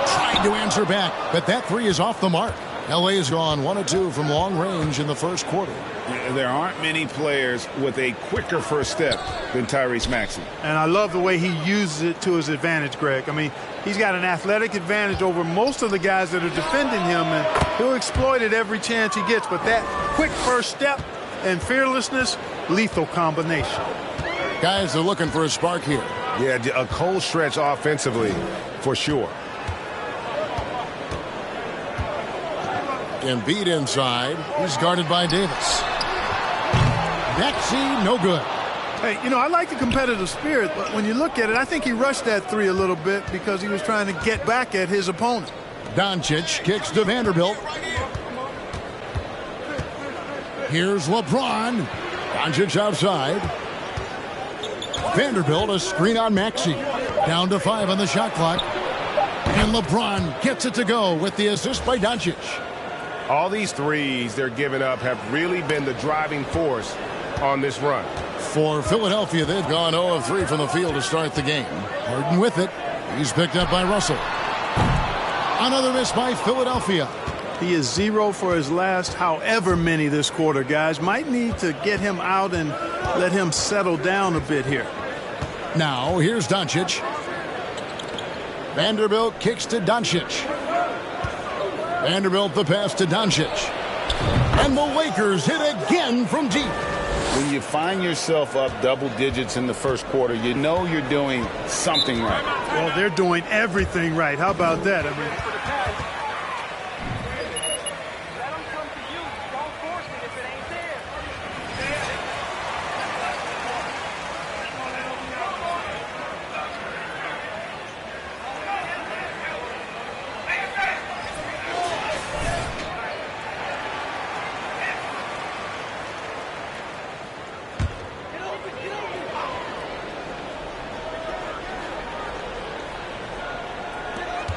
Tried to answer back, but that 3 is off the mark. LA has gone 1 of 2 from long range in the first quarter. There aren't many players with a quicker first step than Tyrese Maxey. And I love the way he uses it to his advantage, Greg. I mean, he's got an athletic advantage over most of the guys that are defending him, and he'll exploit it every chance he gets. But that quick first step and fearlessness, lethal combination. Guys are looking for a spark here. Yeah, a cold stretch offensively for sure. Embiid inside. He's guarded by Davis. Maxey, no good. Hey, you know, I like the competitive spirit, but when you look at it, I think he rushed that 3 a little bit because he was trying to get back at his opponent. Doncic kicks to Vanderbilt. Here's LeBron. Doncic outside. Vanderbilt, a screen on Maxey. Down to 5 on the shot clock. And LeBron gets it to go with the assist by Doncic. All these threes they're giving up have really been the driving force on this run. For Philadelphia, they've gone 0 of 3 from the field to start the game. Harden with it. He's picked up by Russell. Another miss by Philadelphia. He is 0 for his last however many this quarter, guys. Might need to get him out and let him settle down a bit here. Now, here's Doncic. Vanderbilt kicks to Doncic. Vanderbilt the pass to Doncic. And the Lakers hit again from deep. When you find yourself up double digits in the first quarter, you know you're doing something right. Well, they're doing everything right. How about that? I mean,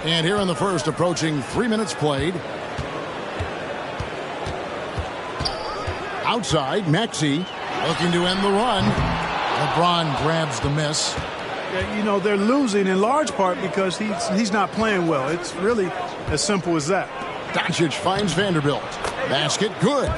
And here in the first, approaching 3 minutes played. Outside, Maxey looking to end the run. LeBron grabs the miss. You know, they're losing in large part because he's not playing well. It's really as simple as that. Doncic finds Vanderbilt. Basket good.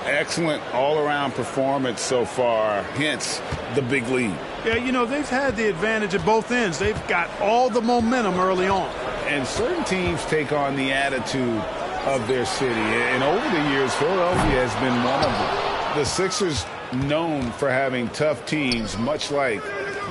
Excellent all-around performance so far, hence the big lead. Yeah, you know, they've had the advantage at both ends. They've got all the momentum early on. And certain teams take on the attitude of their city. And over the years, Philadelphia has been one of them. The Sixers known for having tough teams, much like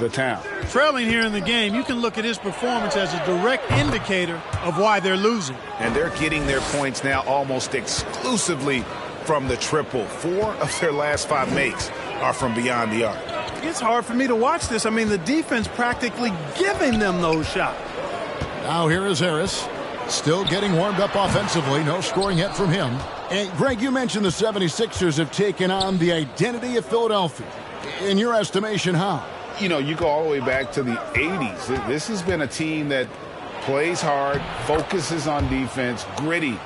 the town. Trailing here in the game, you can look at his performance as a direct indicator of why they're losing. And they're getting their points now almost exclusively from the triple. 4 of their last 5 makes are from beyond the arc. It's hard for me to watch this. I mean, the defense practically giving them those shots. Now here is Harris. Still getting warmed up offensively. No scoring yet from him. And Greg, you mentioned the 76ers have taken on the identity of Philadelphia. In your estimation, how? You know, you go all the way back to the 80s. This has been a team that plays hard, focuses on defense, gritty,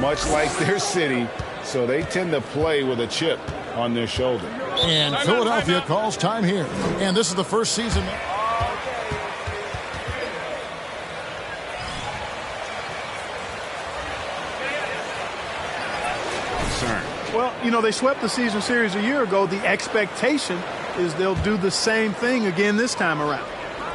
much like their city. So they tend to play with a chip on their shoulder. And Philadelphia calls time here. And this is the first season. Well, you know, they swept the season series a year ago. The expectation is they'll do the same thing again this time around.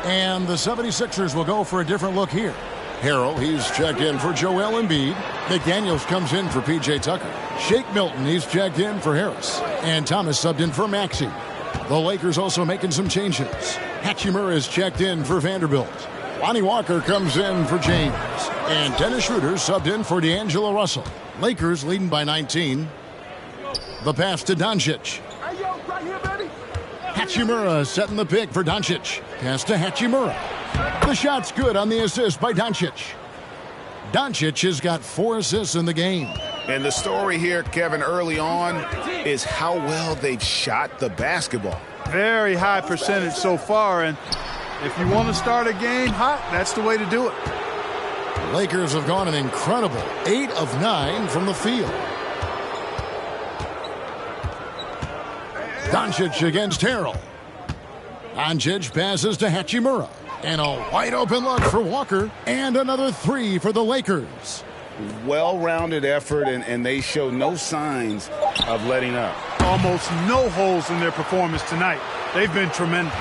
And the 76ers will go for a different look here. Harrell, he's checked in for Joel Embiid. McDaniels comes in for P.J. Tucker. Shake Milton, he's checked in for Harris. And Thomas subbed in for Maxey. The Lakers also making some changes. Hachimura is checked in for Vanderbilt. Lonnie Walker comes in for James. And Dennis Schroeder subbed in for D'Angelo Russell. Lakers leading by 19. The pass to Doncic. Hachimura setting the pick for Doncic. Pass to Hachimura. The shot's good on the assist by Doncic. Doncic has got 4 assists in the game. And the story here, Kevin, early on is how well they've shot the basketball. Very high percentage so far, and if you want to start a game hot, that's the way to do it. Lakers have gone an incredible 8 of 9 from the field. Doncic against Harrell. Doncic passes to Hachimura. And a wide open look for Walker. And another 3 for the Lakers. Well-rounded effort, and they show no signs of letting up. Almost no holes in their performance tonight. They've been tremendous.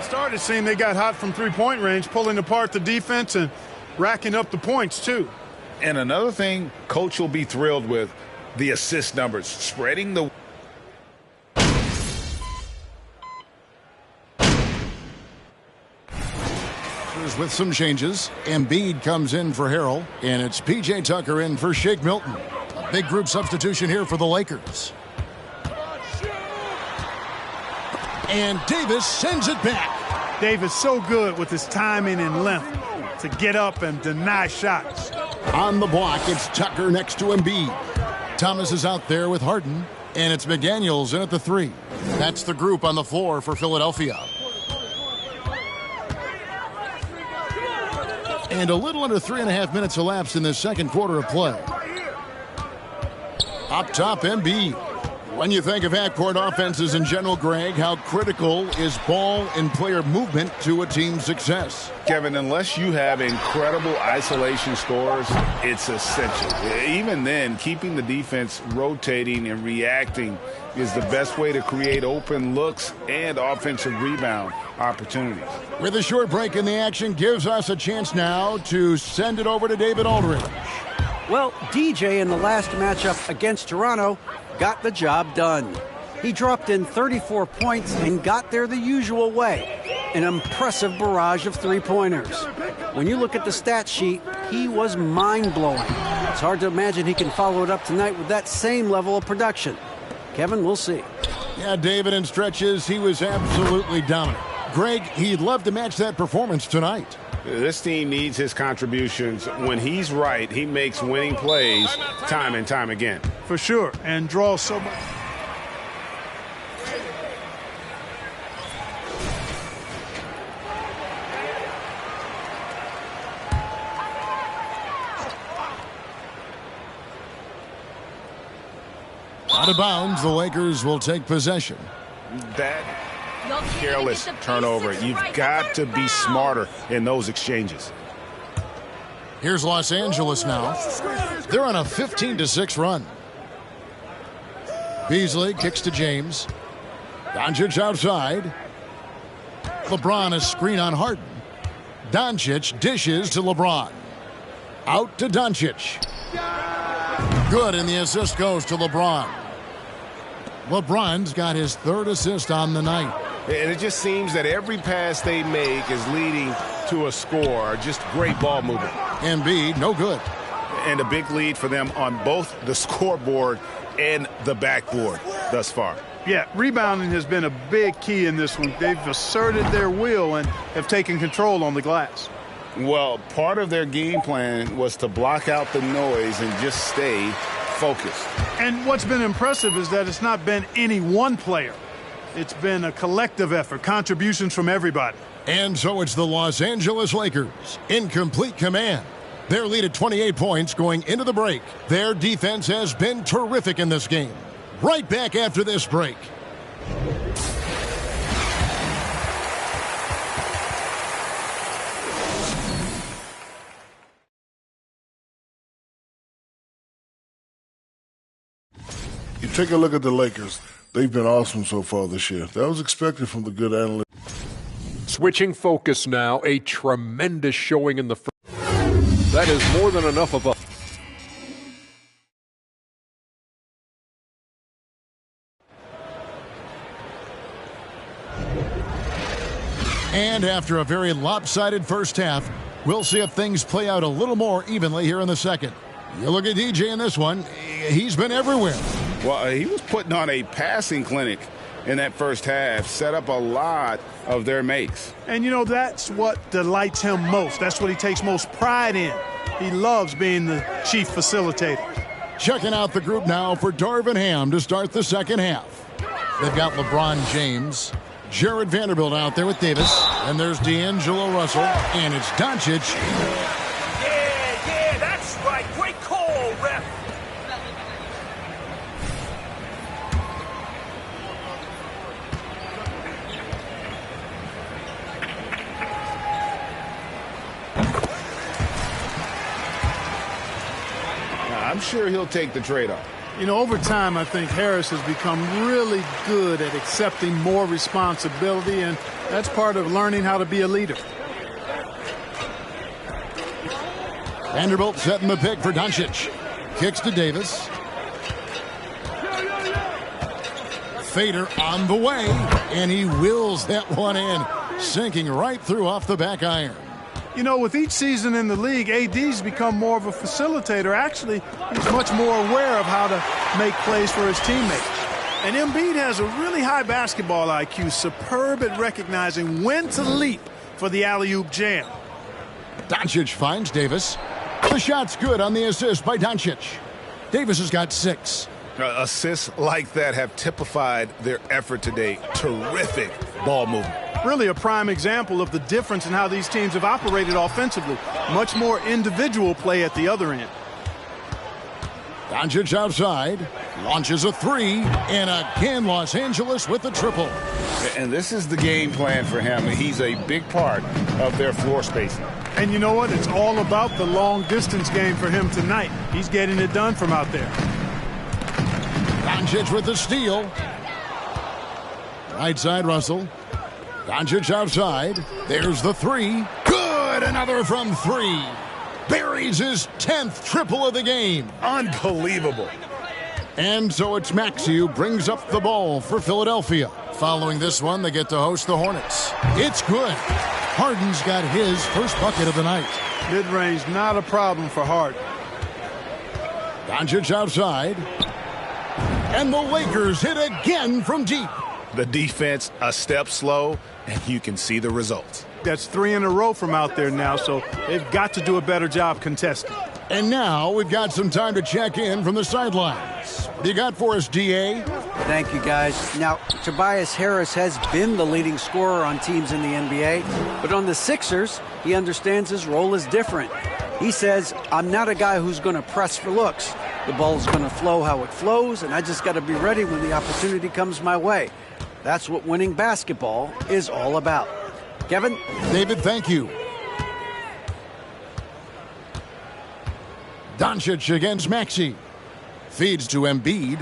Started seeing they got hot from three-point range, pulling apart the defense and racking up the points, too. And another thing Coach will be thrilled with, the assist numbers, spreading the... With some changes, Embiid comes in for Harrell, and it's P.J. Tucker in for Shake Milton. A big group substitution here for the Lakers. And Davis sends it back. Davis so good with his timing and length to get up and deny shots. On the block, it's Tucker next to Embiid. Thomas is out there with Harden, and it's McDaniels in at the 3. That's the group on the floor for Philadelphia. And a little under 3.5 minutes elapsed in this second quarter of play. Up top, Embiid. When you think of half-court offenses in general, Greg, how critical is ball and player movement to a team's success? Kevin, unless you have incredible isolation scores, it's essential. Even then, keeping the defense rotating and reacting is the best way to create open looks and offensive rebound opportunities. With a short break in the action, gives us a chance now to send it over to David Aldridge. Well, DJ in the last matchup against Toronto got the job done. He dropped in 34 points and got there the usual way. An impressive barrage of three-pointers. When you look at the stat sheet, he was mind-blowing. It's hard to imagine he can follow it up tonight with that same level of production. Kevin, we'll see. Yeah, David, in stretches, he was absolutely dominant. Greg, he'd love to match that performance tonight. This team needs his contributions. When he's right, he makes winning plays time and time again. For sure, and draws so much. Out of bounds, the Lakers will take possession. That careless turnover. You've got to be smarter in those exchanges. Here's Los Angeles now. They're on a 15-6 run. Beasley kicks to James. Doncic outside. LeBron a screen on Harden. Doncic dishes to LeBron. Out to Doncic. Good, and the assist goes to LeBron. LeBron's got his third assist on the night. And it just seems that every pass they make is leading to a score. Just great ball movement. Embiid, no good. And a big lead for them on both the scoreboard and the backboard thus far. Yeah, rebounding has been a big key in this one. They've asserted their will and have taken control on the glass. Well, part of their game plan was to block out the noise and just stay focused. And what's been impressive is that it's not been any one player. It's been a collective effort, contributions from everybody. And so it's the Los Angeles Lakers in complete command. Their lead at 28 points going into the break. Their defense has been terrific in this game. Right back after this break. You take a look at the Lakers. They've been awesome so far this year. That was expected from the good analysts. Switching focus now, a tremendous showing in the first. That is more than enough of a... And after a very lopsided first half, we'll see if things play out a little more evenly here in the second. You look at DJ in this one, he's been everywhere. Well, he was putting on a passing clinic in that first half, set up a lot of their makes. And, you know, that's what delights him most. That's what he takes most pride in. He loves being the chief facilitator. Checking out the group now for Darvin Ham to start the second half. They've got LeBron James, Jared Vanderbilt out there with Davis, and there's D'Angelo Russell, and it's Doncic. Yeah, that's right. Great call, ref. I'm sure he'll take the trade-off. You know, over time, I think Harris has become really good at accepting more responsibility, and that's part of learning how to be a leader. Vanderbilt setting the pick for Doncic. Kicks to Davis. Fader on the way, and he wills that one in, sinking right through off the back iron. You know, with each season in the league, AD's become more of a facilitator. Actually, he's much more aware of how to make plays for his teammates. And Embiid has a really high basketball IQ, superb at recognizing when to leap for the alley-oop jam. Doncic finds Davis. The shot's good on the assist by Doncic. Davis has got 6. Assists like that have typified their effort today. Terrific ball movement. Really a prime example of the difference in how these teams have operated offensively. Much more individual play at the other end. Doncic outside, launches a 3, and again Los Angeles with the triple. And this is the game plan for him. He's a big part of their floor spacing. And you know what? It's all about the long distance game for him tonight. He's getting it done from out there. Doncic with the steal. Right side Russell. Doncic outside. There's the 3. Good! Another from 3. Buries his 10th triple of the game. Unbelievable. And so it's Maxey who brings up the ball for Philadelphia. Following this one, they get to host the Hornets. It's good. Harden's got his first bucket of the night. Mid-range, not a problem for Harden. Doncic outside. And the Lakers hit again from deep. The defense a step slow, and you can see the results. That's 3 in a row from out there now, so they've got to do a better job contesting. And now we've got some time to check in from the sidelines. What do you got for us, DA? Thank you, guys. Now, Tobias Harris has been the leading scorer on teams in the NBA, but on the Sixers, he understands his role is different. He says, I'm not a guy who's going to press for looks. The ball's going to flow how it flows, and I just got to be ready when the opportunity comes my way. That's what winning basketball is all about. Kevin? David, thank you. Doncic against Maxey. Feeds to Embiid.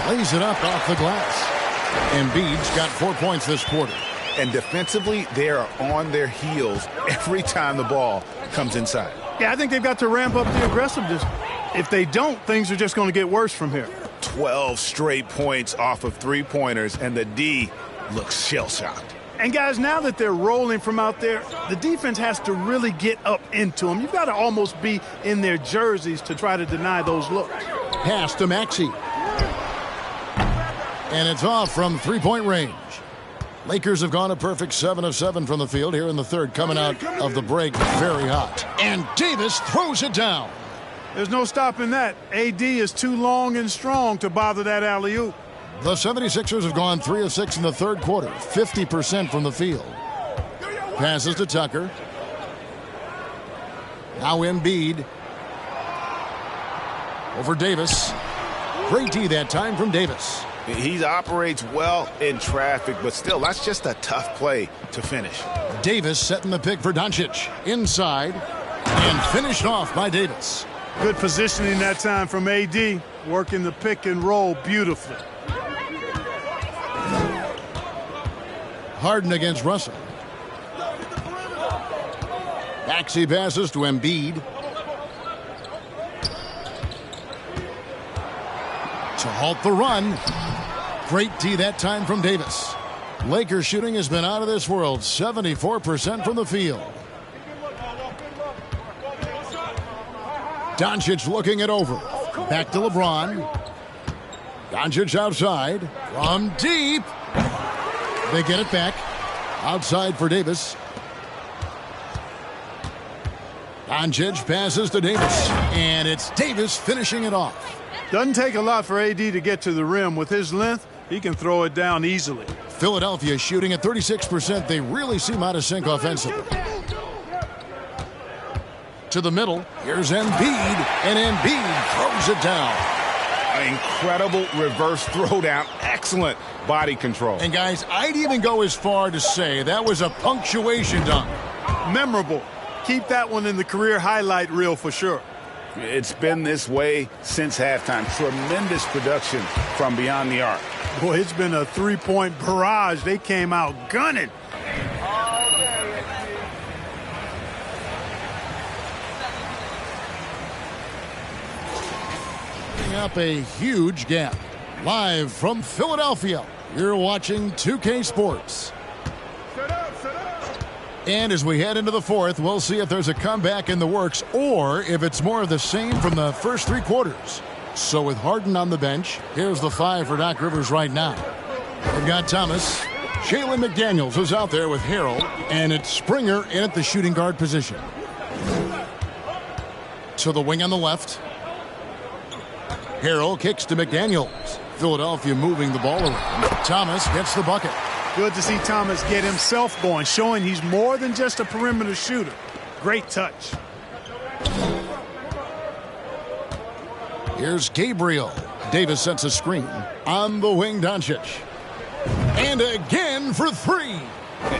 Lays it up off the glass. Embiid's got 4 points this quarter. And defensively, they are on their heels every time the ball comes inside. Yeah, I think they've got to ramp up the aggressiveness. If they don't, things are just going to get worse from here. 12 straight points off of three-pointers, and the D looks shell-shocked. And, guys, now that they're rolling from out there, the defense has to really get up into them. You've got to almost be in their jerseys to try to deny those looks. Pass to Maxey. And it's off from three-point range. Lakers have gone a perfect 7 of 7 from the field here in the third, coming out of the break very hot. And Davis throws it down. There's no stopping that. AD is too long and strong to bother that alley-oop. The 76ers have gone 3 of 6 in the third quarter, 50% from the field. Passes to Tucker. Now Embiid. Over Davis. Great D that time from Davis. He operates well in traffic, but still, that's just a tough play to finish. Davis setting the pick for Doncic. Inside. And finished off by Davis. Good positioning that time from AD. Working the pick and roll beautifully. Harden against Russell. Maxey passes to Embiid. To halt the run. Great D that time from Davis. Lakers shooting has been out of this world. 74% from the field. Doncic looking it over. Back to LeBron. Doncic outside. From deep. They get it back. Outside for Davis. Doncic passes to Davis. And it's Davis finishing it off. Doesn't take a lot for AD to get to the rim. With his length, he can throw it down easily. Philadelphia shooting at 36%. They really seem out of sync offensively. To the middle. Here's Embiid. And Embiid throws it down. An incredible reverse throwdown. Excellent body control. And, guys, I'd even go as far to say that was a punctuation dunk. Memorable. Keep that one in the career highlight reel for sure. It's been this way since halftime. Tremendous production from beyond the arc. Boy, it's been a three-point barrage. They came out gunning. Up a huge gap. Live from Philadelphia, you're watching 2K Sports. And as we head into the fourth, we'll see if there's a comeback in the works or if it's more of the same from the first three quarters. So with Harden on the bench, here's the 5 for Doc Rivers right now. We've got Thomas. Jalen McDaniels is out there with Harrell, and it's Springer in at the shooting guard position. To the wing on the left. Harrell kicks to McDaniels. Philadelphia moving the ball around. Thomas gets the bucket. Good to see Thomas get himself going, showing he's more than just a perimeter shooter. Great touch. Here's Gabriel. Davis sets a screen. On the wing, Doncic. And again for 3.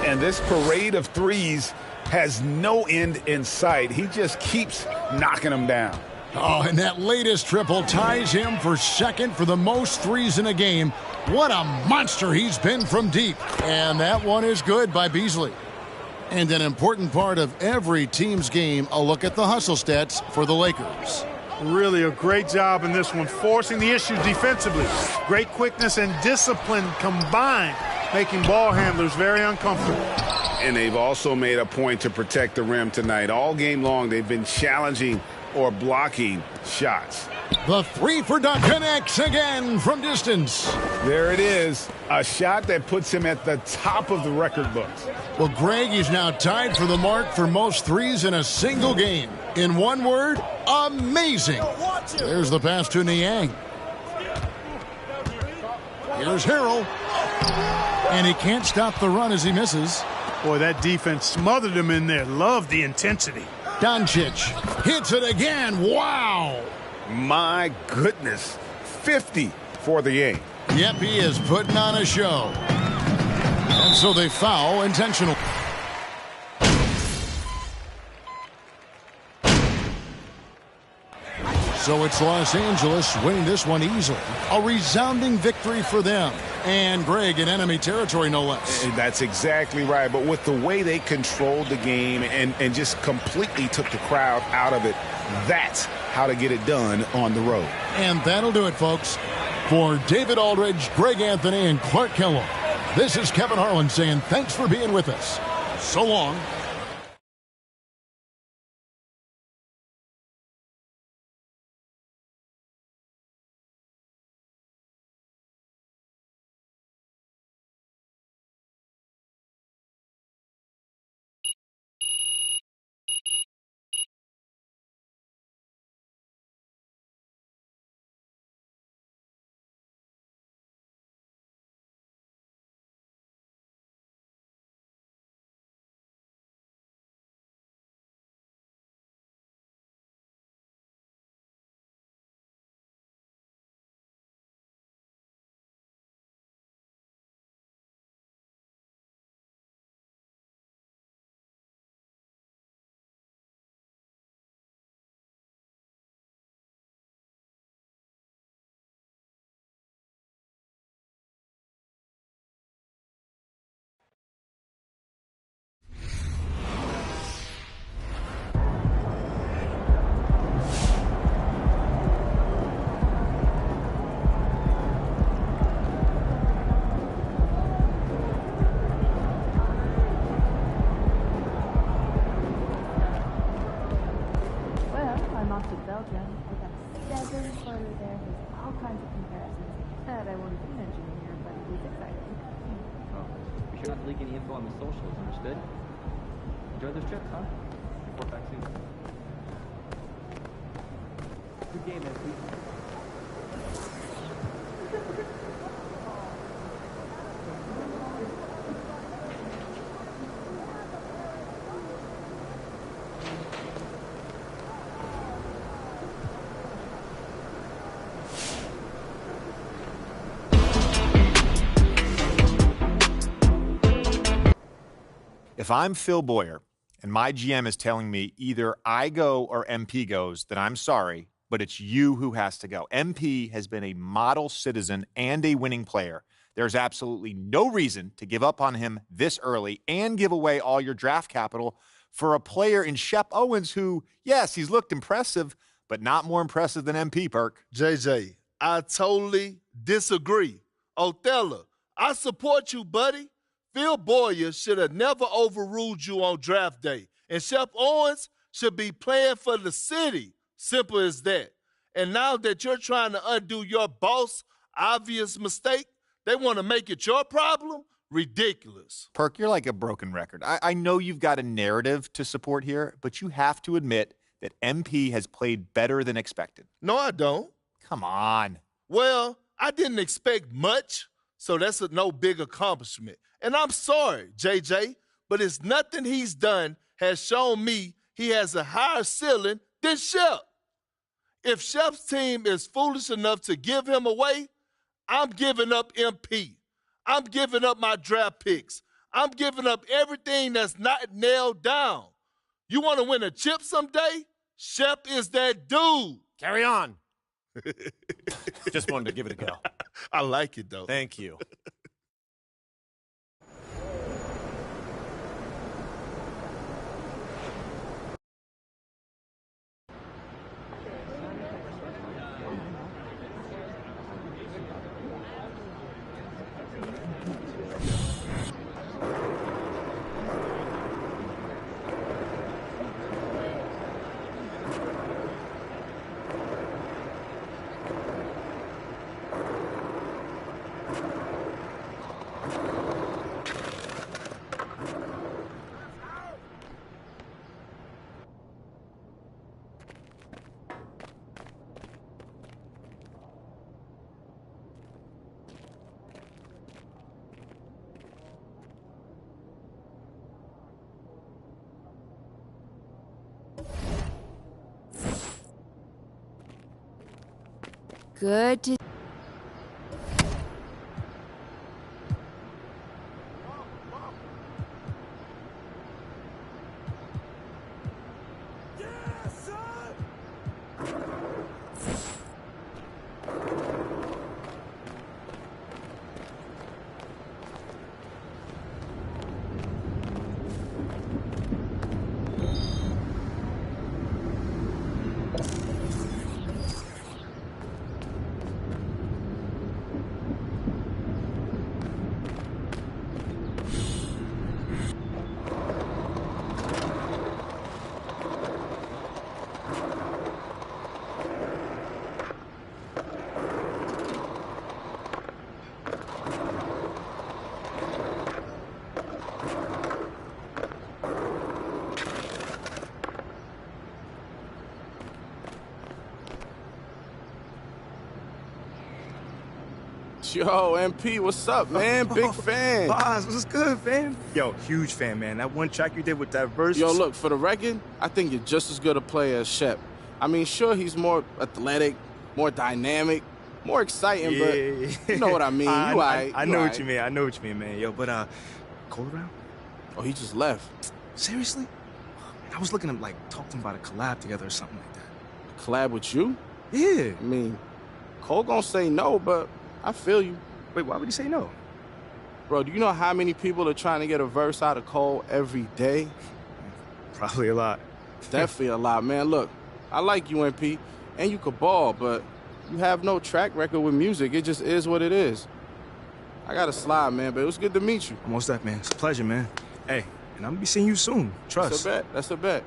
And this parade of threes has no end in sight. He just keeps knocking them down. Oh, and that latest triple ties him for second for the most threes in a game. What a monster he's been from deep. And that one is good by Beasley. And an important part of every team's game, a look at the hustle stats for the Lakers. Really a great job in this one, forcing the issue defensively. Great quickness and discipline combined, making ball handlers very uncomfortable. And they've also made a point to protect the rim tonight. All game long, they've been challenging or blocking shots. The 3 for Doc connects again from distance. There it is. A shot that puts him at the top of the record books. Well, Greg is now tied for the mark for most threes in a single game. In one word, amazing. There's the pass to Niang. Here's Harrell. And he can't stop the run as he misses. Boy, that defense smothered him in there. Love the intensity. Doncic hits it again. Wow. My goodness. 50 for the game. Yep, he is putting on a show. And so they foul intentional. So it's Los Angeles winning this one easily. A resounding victory for them. And Greg in enemy territory, no less. That's exactly right. But with the way they controlled the game and just completely took the crowd out of it, that's how to get it done on the road. And that'll do it, folks. For David Aldridge, Greg Anthony, and Clark Kellogg, this is Kevin Harlan saying thanks for being with us. So long. If I'm Phil Boyer and my GM is telling me either I go or MP goes, then I'm sorry, but it's you who has to go. MP has been a model citizen and a winning player. There's absolutely no reason to give up on him this early and give away all your draft capital for a player in Shep Owens who, yes, he's looked impressive, but not more impressive than MP, Perk. JJ, I totally disagree. Othello, I support you, buddy. Phil Boyer should have never overruled you on draft day. And Shep Owens should be playing for the city. Simple as that. And now that you're trying to undo your boss' obvious mistake, they want to make it your problem? Ridiculous. Perk, you're like a broken record. I know you've got a narrative to support here, but you have to admit that MP has played better than expected. No, I don't. Come on. Well, I didn't expect much, so that's a no big accomplishment. And I'm sorry, JJ, but it's nothing he's done has shown me he has a higher ceiling than Shep. If Shep's team is foolish enough to give him away, I'm giving up MP. I'm giving up my draft picks. I'm giving up everything that's not nailed down. You want to win a chip someday? Shep is that dude. Carry on. Just wanted to give it a go. I like it, though. Thank you. Good to Yo, MP, what's up, man? Big fan. Boz, what's good, fam? Yo, huge fan, man. That one track you did with that verse. Yo, look, for the record, I think you're just as good a player as Shep. I mean, sure, he's more athletic, more dynamic, more exciting, but you know what I mean. I know what you mean. I know what you mean, man. Yo, but, Cole around? Oh, he just left. Seriously? Man, I was looking to, like, talk to him about a collab together or something like that. Collab with you? Yeah. I mean, Cole gonna say no, but I feel you. Wait, why would he say no? Bro, do you know how many people are trying to get a verse out of Cole every day? Probably a lot. Definitely a lot, man. Look, I like you, MP, and you could ball, but you have no track record with music. It just is what it is. I gotta slide, man, but it was good to meet you. Almost that, man. It's a pleasure, man. Hey, and I'm gonna be seeing you soon. Trust. That's a bet. That's a bet.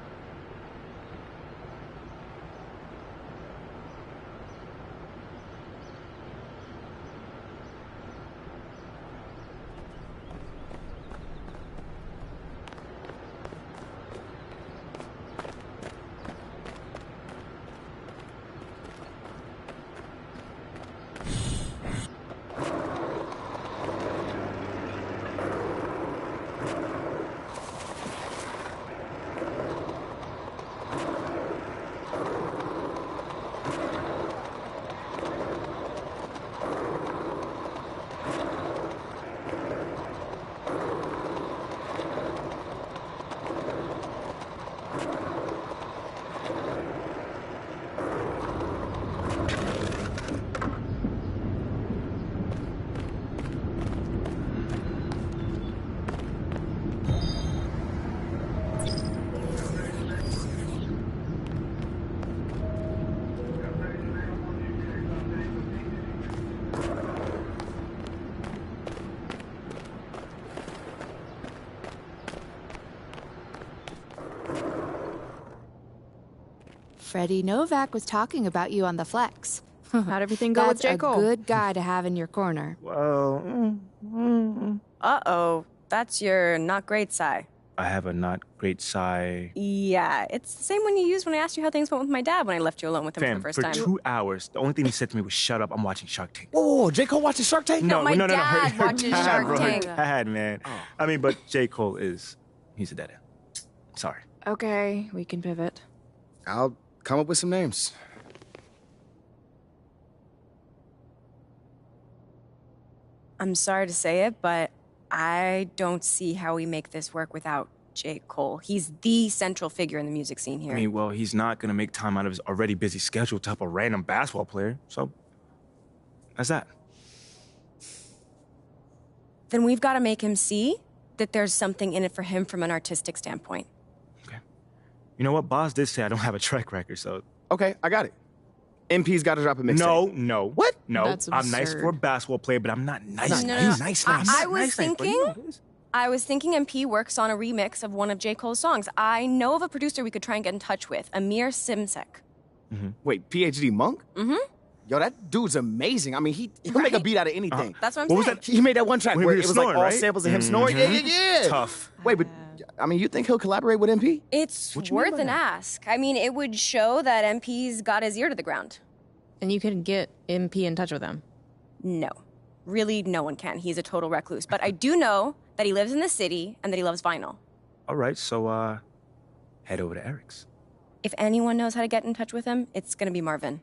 Freddie Novak was talking about you on the flex. How'd everything go with J. Cole? That's a good guy to have in your corner. Well, Uh-oh. That's your not great sigh. I have a not great sigh. Yeah, it's the same one you used when I asked you how things went with my dad when I left you alone with him for the first for time. 2 hours, the only thing he said to me was, "Shut up, I'm watching Shark Tank." Oh, J. Cole watches Shark Tank? No, my dad watches Shark bro. Tank. Dad, man. Oh. I mean, but J. Cole he's a dead end. Sorry. Okay, we can pivot. I'll come up with some names. I'm sorry to say it, but I don't see how we make this work without J. Cole. He's the central figure in the music scene here. I mean, well, he's not going to make time out of his already busy schedule to help a random basketball player, so that's that. Then we've got to make him see that there's something in it for him from an artistic standpoint. You know what? Boz did say I don't have a track record, so... Okay, I got it. MP's got to drop a mixtape. No. What? No, That's I'm nice absurd. for a basketball player, but I'm not nice. No. Nice. I was thinking MP works on a remix of one of J. Cole's songs. I know of a producer we could try and get in touch with, Amir Simsek. Wait, PhD Monk? Mm-hmm. Yo, that dude's amazing. I mean, he'll make a beat out of anything. That's what I'm What saying. was that? He made that one track When where he it was was like snoring, all right? samples of him snoring. Yeah. Tough. Wait, but I mean, you think he'll collaborate with MP? It's What you mean worth by an that? ask. I mean, it would show that MP's got his ear to the ground. And you can get MP in touch with him. No. Really, no one can. He's a total recluse. But I do know that he lives in the city and that he loves vinyl. All right, so, head over to Eric's. If anyone knows how to get in touch with him, it's gonna be Marvin.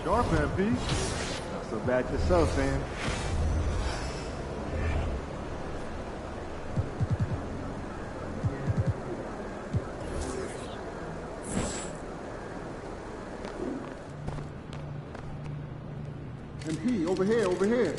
Sharp, MP. Not so bad yourself, fam. over here, over here.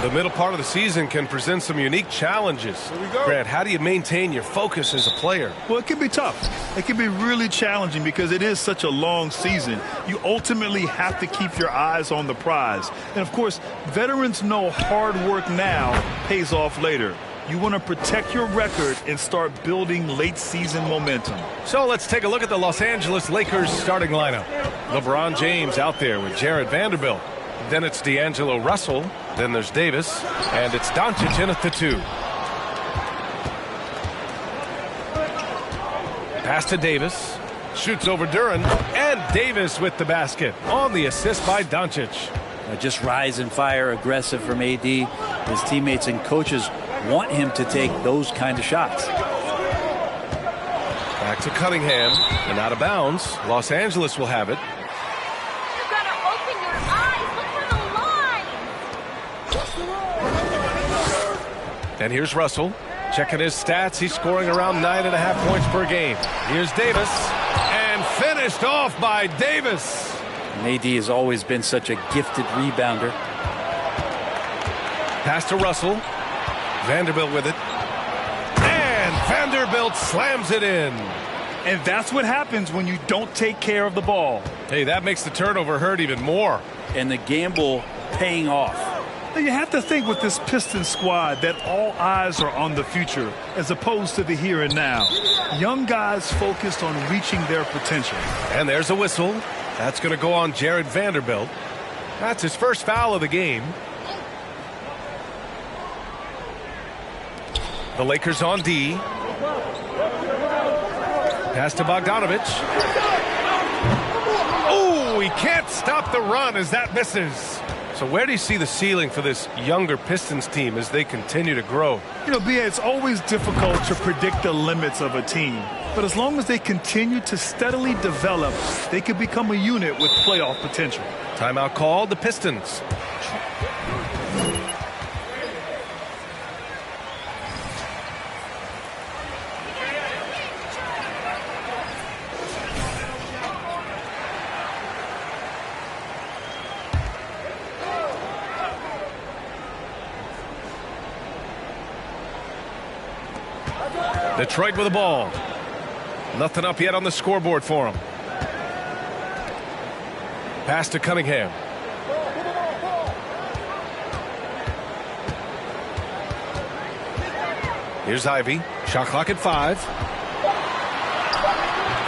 The middle part of the season can present some unique challenges. Grant, how do you maintain your focus as a player? Well, it can be tough. It can be really challenging because it is such a long season. You ultimately have to keep your eyes on the prize. And, of course, veterans know hard work now pays off later. You want to protect your record and start building late-season momentum. So let's take a look at the Los Angeles Lakers starting lineup. LeBron James out there with Jared Vanderbilt. Then it's D'Angelo Russell. Then there's Davis. And it's Doncic in at the 2. Pass to Davis. Shoots over Duran. And Davis with the basket on the assist by Doncic. Just rise and fire, aggressive from AD. His teammates and coaches want him to take those kind of shots. Back to Cunningham. And out of bounds. Los Angeles will have it. And here's Russell. Checking his stats. He's scoring around 9.5 points per game. Here's Davis. And finished off by Davis. And AD has always been such a gifted rebounder. Pass to Russell. Vanderbilt with it. And Vanderbilt slams it in. And that's what happens when you don't take care of the ball. Hey, that makes the turnover hurt even more. And the gamble paying off. You have to think with this Pistons squad that all eyes are on the future as opposed to the here and now. Young guys focused on reaching their potential. And there's a whistle. That's going to go on Jared Vanderbilt. That's his first foul of the game. The Lakers on D. Pass to Bogdanovich. Oh, he can't stop the run as that misses. So where do you see the ceiling for this younger Pistons team as they continue to grow? You know, B.A., it's always difficult to predict the limits of a team. But as long as they continue to steadily develop, they could become a unit with playoff potential. Timeout called, the Pistons. Detroit with the ball. Nothing up yet on the scoreboard for him. Pass to Cunningham. Here's Ivy. Shot clock at 5.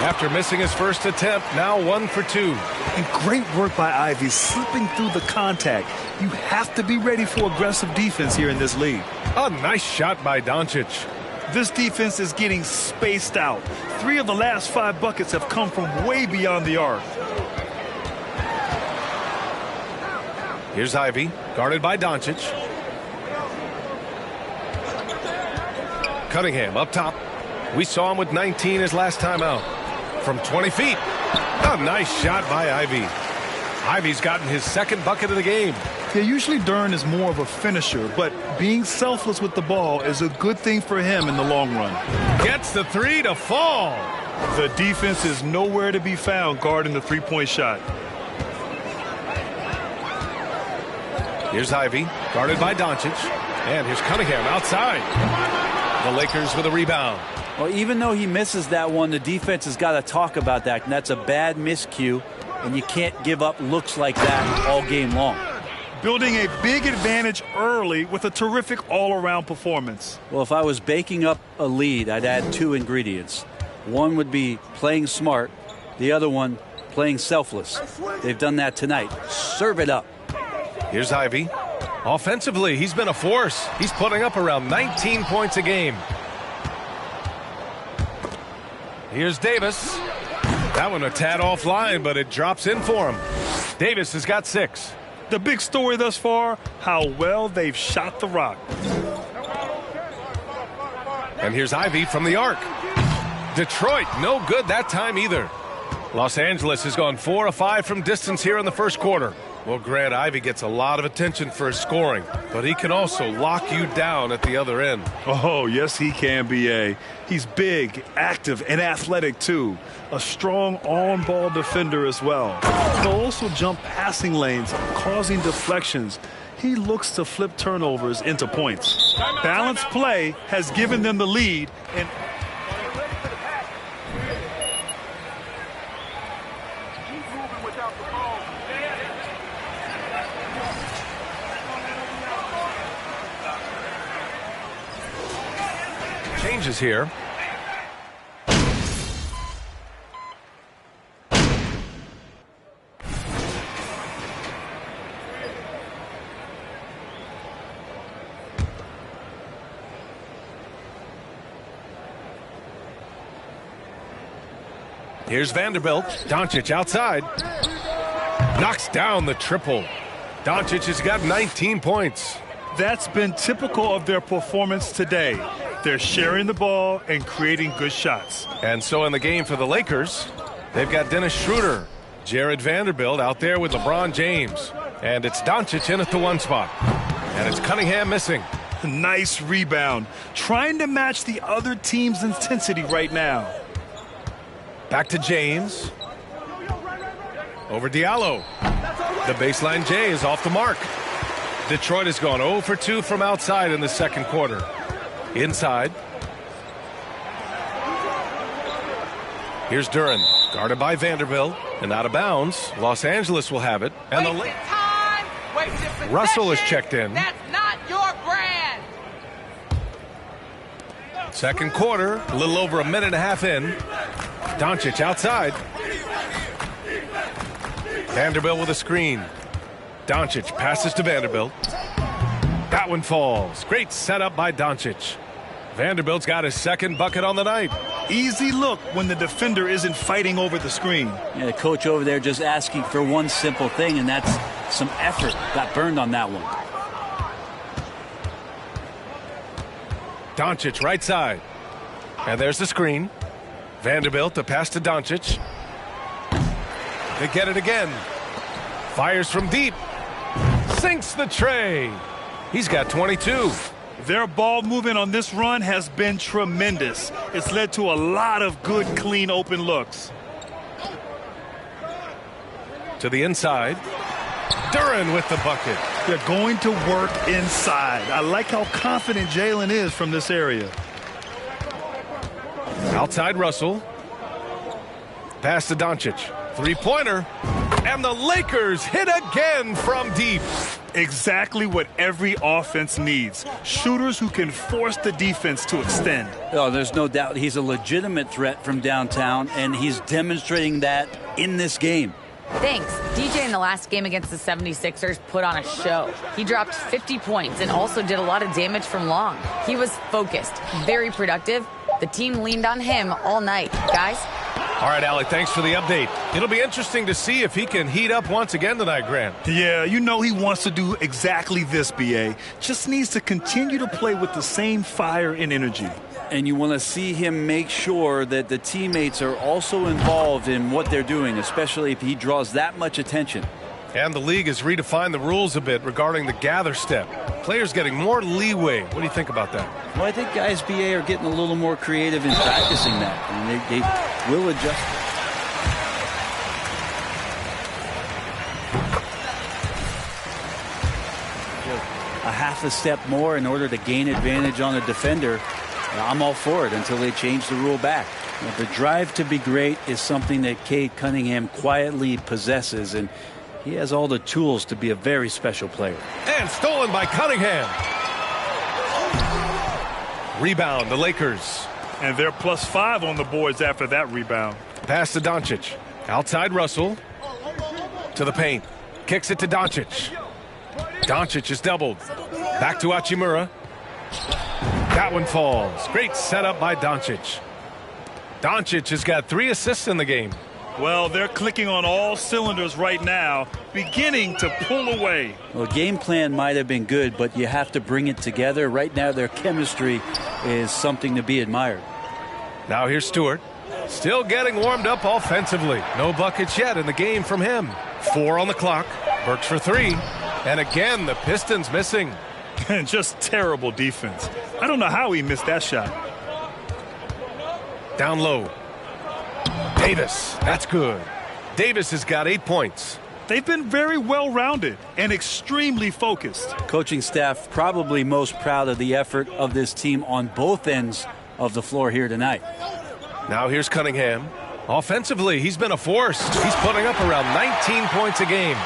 After missing his first attempt, now 1 for 2. And great work by Ivy, slipping through the contact. You have to be ready for aggressive defense here in this league. A nice shot by Doncic. This defense is getting spaced out. 3 of the last 5 buckets have come from way beyond the arc. Here's Ivy, guarded by Doncic. Cunningham up top. We saw him with 19 his last time out. From 20 feet. A nice shot by Ivy. Ivy's gotten his second bucket of the game. Yeah, usually Duran is more of a finisher, but being selfless with the ball is a good thing for him in the long run. Gets the 3 to fall. The defense is nowhere to be found guarding the three-point shot. Here's Ivy, guarded by Doncic. And here's Cunningham outside. The Lakers with a rebound. Well, even though he misses that one, the defense has got to talk about that. And that's a bad miscue, and you can't give up looks like that all game long. Building a big advantage early with a terrific all-around performance. Well, if I was baking up a lead, I'd add 2 ingredients. One would be playing smart. The other one, playing selfless. They've done that tonight. Serve it up. Here's Ivy. Offensively, he's been a force. He's putting up around 19 points a game. Here's Davis. That one a tad offline, but it drops in for him. Davis has got 6. The big story thus far, how well they've shot the rock. And here's Ivy from the arc. Detroit, no good that time either. Los Angeles has gone 4 of 5 from distance here in the first quarter. Well, Grant, Ivy gets a lot of attention for his scoring, but he can also lock you down at the other end. Oh, yes, he can, B.A. He's big, active, and athletic, too. A strong on-ball defender as well. He'll also jump passing lanes, causing deflections. He looks to flip turnovers into points. Balanced play has given them the lead, and changes here. Here's Vanderbilt. Doncic outside. Knocks down the triple. Doncic has got 19 points. That's been typical of their performance today. They're sharing the ball and creating good shots. And so in the game for the Lakers, they've got Dennis Schroeder, Jared Vanderbilt out there with LeBron James. And it's Doncic in at the 1 spot. And it's Cunningham missing. Nice rebound. Trying to match the other team's intensity right now. Back to James. Over Diallo. The baseline J is off the mark. Detroit has gone 0 for 2 from outside in the second quarter. Inside. Here's Duren, guarded by Vanderbilt, and out of bounds. Los Angeles will have it. And Russell is checked in. That's not your brand. Second quarter, a little over a minute and a half in. Doncic outside. Vanderbilt with a screen. Doncic passes to Vanderbilt. That one falls. Great setup by Doncic. Vanderbilt's got his second bucket on the night. Easy look when the defender isn't fighting over the screen. Yeah, the coach over there just asking for one simple thing, and that's some effort. Got burned on that one. Doncic right side. And there's the screen. Vanderbilt to pass to Doncic. They get it again. Fires from deep. Sinks the tray. He's got 22. Their ball movement on this run has been tremendous. It's led to a lot of good, clean, open looks. To the inside. Duren with the bucket. They're going to work inside. I like how confident Jalen is from this area. Outside Russell. Pass to Doncic. Three-pointer. And the Lakers hit again from deep. Exactly what every offense needs. Shooters who can force the defense to extend. Oh, there's no doubt he's a legitimate threat from downtown, and he's demonstrating that in this game. Thanks. DJ in the last game against the 76ers put on a show. He dropped 50 points and also did a lot of damage from long. He was focused, very productive. The team leaned on him all night. Guys? All right, Alec, thanks for the update. It'll be interesting to see if he can heat up once again tonight, Grant. Yeah, you know he wants to do exactly this, B.A. Just needs to continue to play with the same fire and energy. And you want to see him make sure that the teammates are also involved in what they're doing, especially if he draws that much attention. And the league has redefined the rules a bit regarding the gather step. Players getting more leeway. What do you think about that? Well, I think guys, BA, are getting a little more creative in practicing that. And they will adjust. A half a step more in order to gain advantage on a defender. I'm all for it until they change the rule back. The drive to be great is something that Cade Cunningham quietly possesses, and he has all the tools to be a very special player. And stolen by Cunningham. Rebound, the Lakers. And they're +5 on the boards after that rebound. Pass to Doncic. Outside Russell. To the paint. Kicks it to Doncic. Doncic is doubled. Back to Hachimura. That one falls. Great setup by Doncic. Doncic has got 3 assists in the game. Well, they're clicking on all cylinders right now, beginning to pull away. Well, game plan might have been good, but you have to bring it together. Right now, their chemistry is something to be admired. Now here's Stewart. Still getting warmed up offensively. No buckets yet in the game from him. 4 on the clock. Burks for 3. And again, the Pistons missing. And just terrible defense. I don't know how he missed that shot. Down low. Davis. That's good. Davis has got 8 points. They've been very well-rounded and extremely focused. Coaching staff probably most proud of the effort of this team on both ends of the floor here tonight. Now here's Cunningham. Offensively, he's been a force. He's putting up around 19 points a game.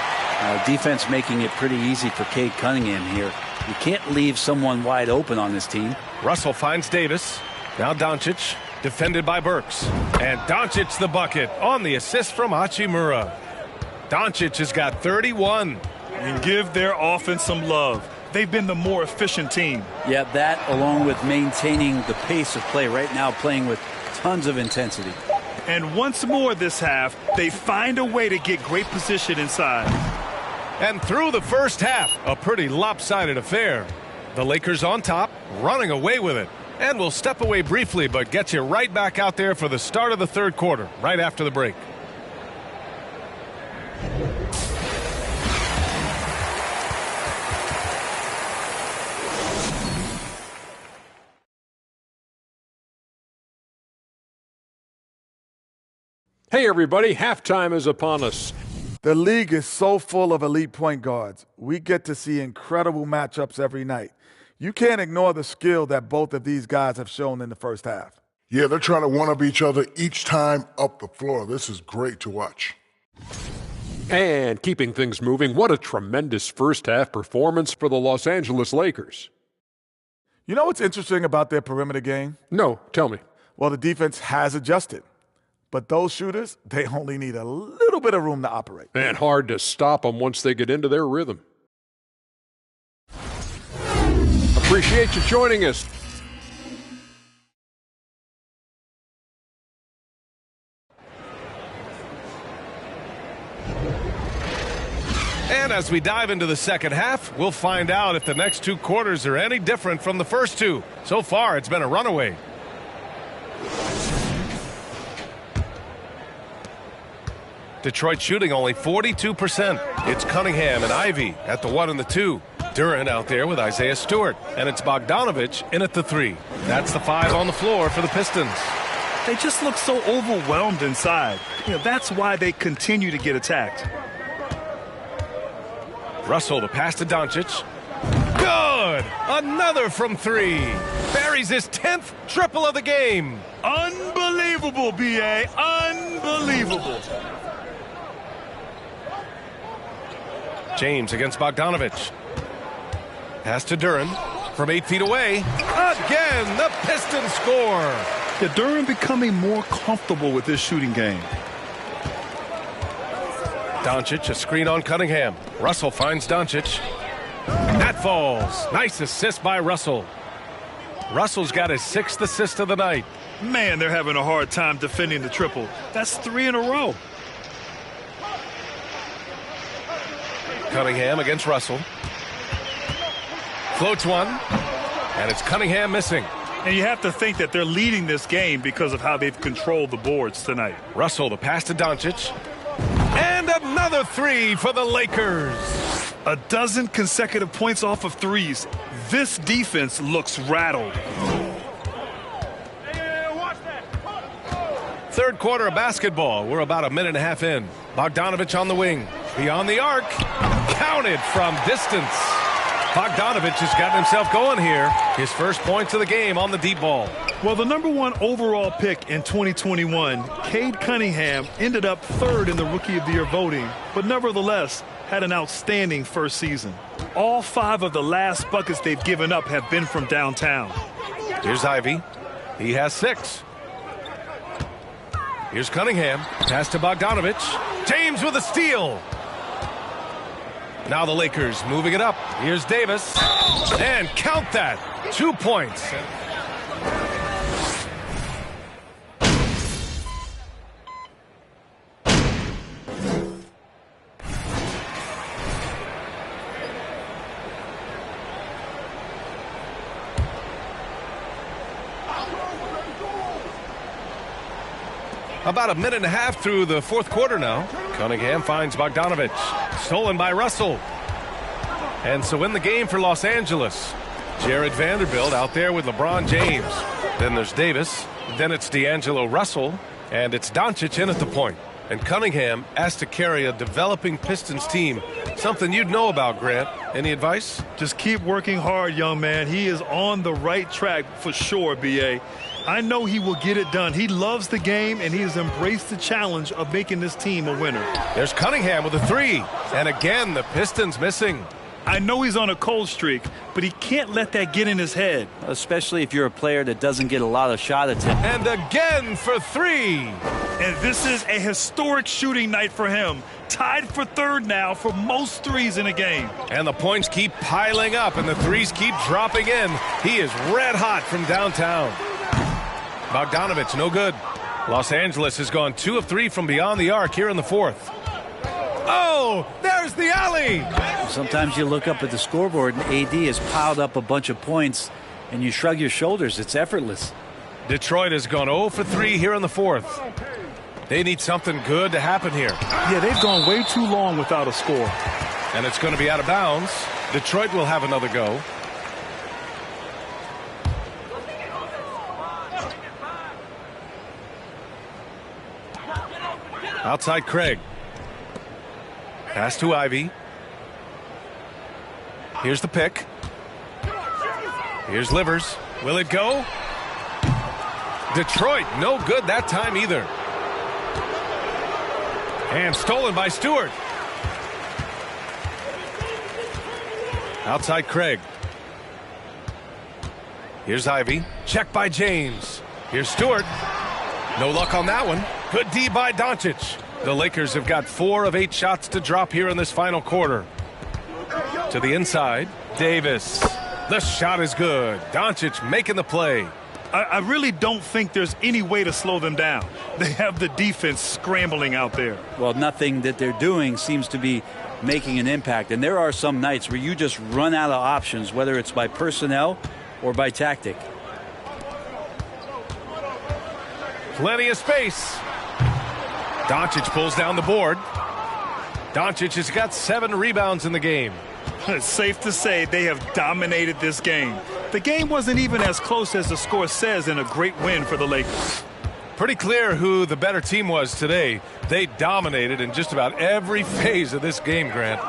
Defense making it pretty easy for Cade Cunningham here. You can't leave someone wide open on this team. Russell finds Davis. Now Doncic, defended by Burks. And Doncic the bucket on the assist from Hachimura. Doncic has got 31. And give their offense some love. They've been the more efficient team. Yeah, that along with maintaining the pace of play right now, playing with tons of intensity. And once more this half, they find a way to get great position inside. And through the first half, a pretty lopsided affair. The Lakers on top, running away with it. And we'll step away briefly, but get you right back out there for the start of the third quarter, right after the break. Hey, everybody, halftime is upon us. The league is so full of elite point guards. We get to see incredible matchups every night. You can't ignore the skill that both of these guys have shown in the first half. Yeah, they're trying to one-up each other each time up the floor. This is great to watch. And keeping things moving, what a tremendous first-half performance for the Los Angeles Lakers. You know what's interesting about their perimeter game? No, tell me. Well, the defense has adjusted. But those shooters, they only need a little bit of room to operate. And hard to stop them once they get into their rhythm. Appreciate you joining us. And as we dive into the second half, we'll find out if the next 2 quarters are any different from the first 2. So far, it's been a runaway. Detroit shooting only 42%. It's Cunningham and Ivy at the 1 and the 2. Duran out there with Isaiah Stewart. And it's Bogdanovich in at the 3. That's the 5 on the floor for the Pistons. They just look so overwhelmed inside. That's why they continue to get attacked. Russell to pass to Doncic. Good! Another from 3. Buries his 10th triple of the game. Unbelievable, B.A. Unbelievable. James against Bogdanovich. Pass to Duran from 8 feet away. Again, the Pistons score. Yeah, Duran becoming more comfortable with his shooting game. Doncic, a screen on Cunningham. Russell finds Doncic. That falls. Nice assist by Russell. Russell's got his 6th assist of the night. Man, they're having a hard time defending the triple. That's 3 in a row. Cunningham against Russell. Floats one. And it's Cunningham missing. And you have to think that they're leading this game because of how they've controlled the boards tonight. Russell to pass to Doncic. And another 3 for the Lakers. A dozen consecutive points off of 3s. This defense looks rattled. Third quarter of basketball. We're about a minute and a half in. Bogdanovich on the wing. Beyond the arc. Counted from distance. Bogdanovich has gotten himself going here. His first points of the game on the deep ball. Well, the #1 overall pick in 2021, Cade Cunningham, ended up 3rd in the Rookie of the Year voting, but nevertheless had an outstanding first season. All 5 of the last buckets they've given up have been from downtown. Here's Ivy. He has 6. Here's Cunningham. Pass to Bogdanovich. James with a steal. Now the Lakers moving it up. Here's Davis. And count that. 2 points. About a minute and a half through the fourth quarter now. Cunningham finds Bogdanovich. Stolen by Russell. And so in the game for Los Angeles, Jared Vanderbilt out there with LeBron James. Then there's Davis. Then it's D'Angelo Russell. And it's Doncic in at the point. And Cunningham asked to carry a developing Pistons team. Something you'd know about, Grant. Any advice? Just keep working hard, young man. He is on the right track for sure, B.A. I know he will get it done. He loves the game, and he has embraced the challenge of making this team a winner. There's Cunningham with a three. And again, the Pistons missing. I know he's on a cold streak, but he can't let that get in his head. Especially if you're a player that doesn't get a lot of shot attempts. And again for three. And this is a historic shooting night for him. Tied for third now for most threes in a game. And the points keep piling up, and the threes keep dropping in. He is red hot from downtown. Bogdanovich, no good. Los Angeles has gone 2 of 3 from beyond the arc here in the fourth. Oh, there's the alley. Sometimes you look up at the scoreboard and AD has piled up a bunch of points and you shrug your shoulders. It's effortless. Detroit has gone 0 for 3 here in the fourth. They need something good to happen here. Yeah, they've gone way too long without a score. And it's going to be out of bounds. Detroit will have another go. Outside Craig. Pass to Ivy. Here's the pick. Here's Livers. Will it go? Detroit, no good that time either. And stolen by Stewart. Outside Craig. Here's Ivy. Check by James. Here's Stewart. No luck on that one. Good D by Doncic. The Lakers have got 4 of 8 shots to drop here in this final quarter. To the inside, Davis. The shot is good. Doncic making the play. I really don't think there's any way to slow them down. They have the defense scrambling out there. Well, nothing that they're doing seems to be making an impact. And there are some nights where you just run out of options, whether it's by personnel or by tactic. Plenty of space. Doncic pulls down the board. Doncic has got 7 rebounds in the game. It's safe to say they have dominated this game. The game wasn't even as close as the score says in a great win for the Lakers. Pretty clear who the better team was today. They dominated in just about every phase of this game, Grant.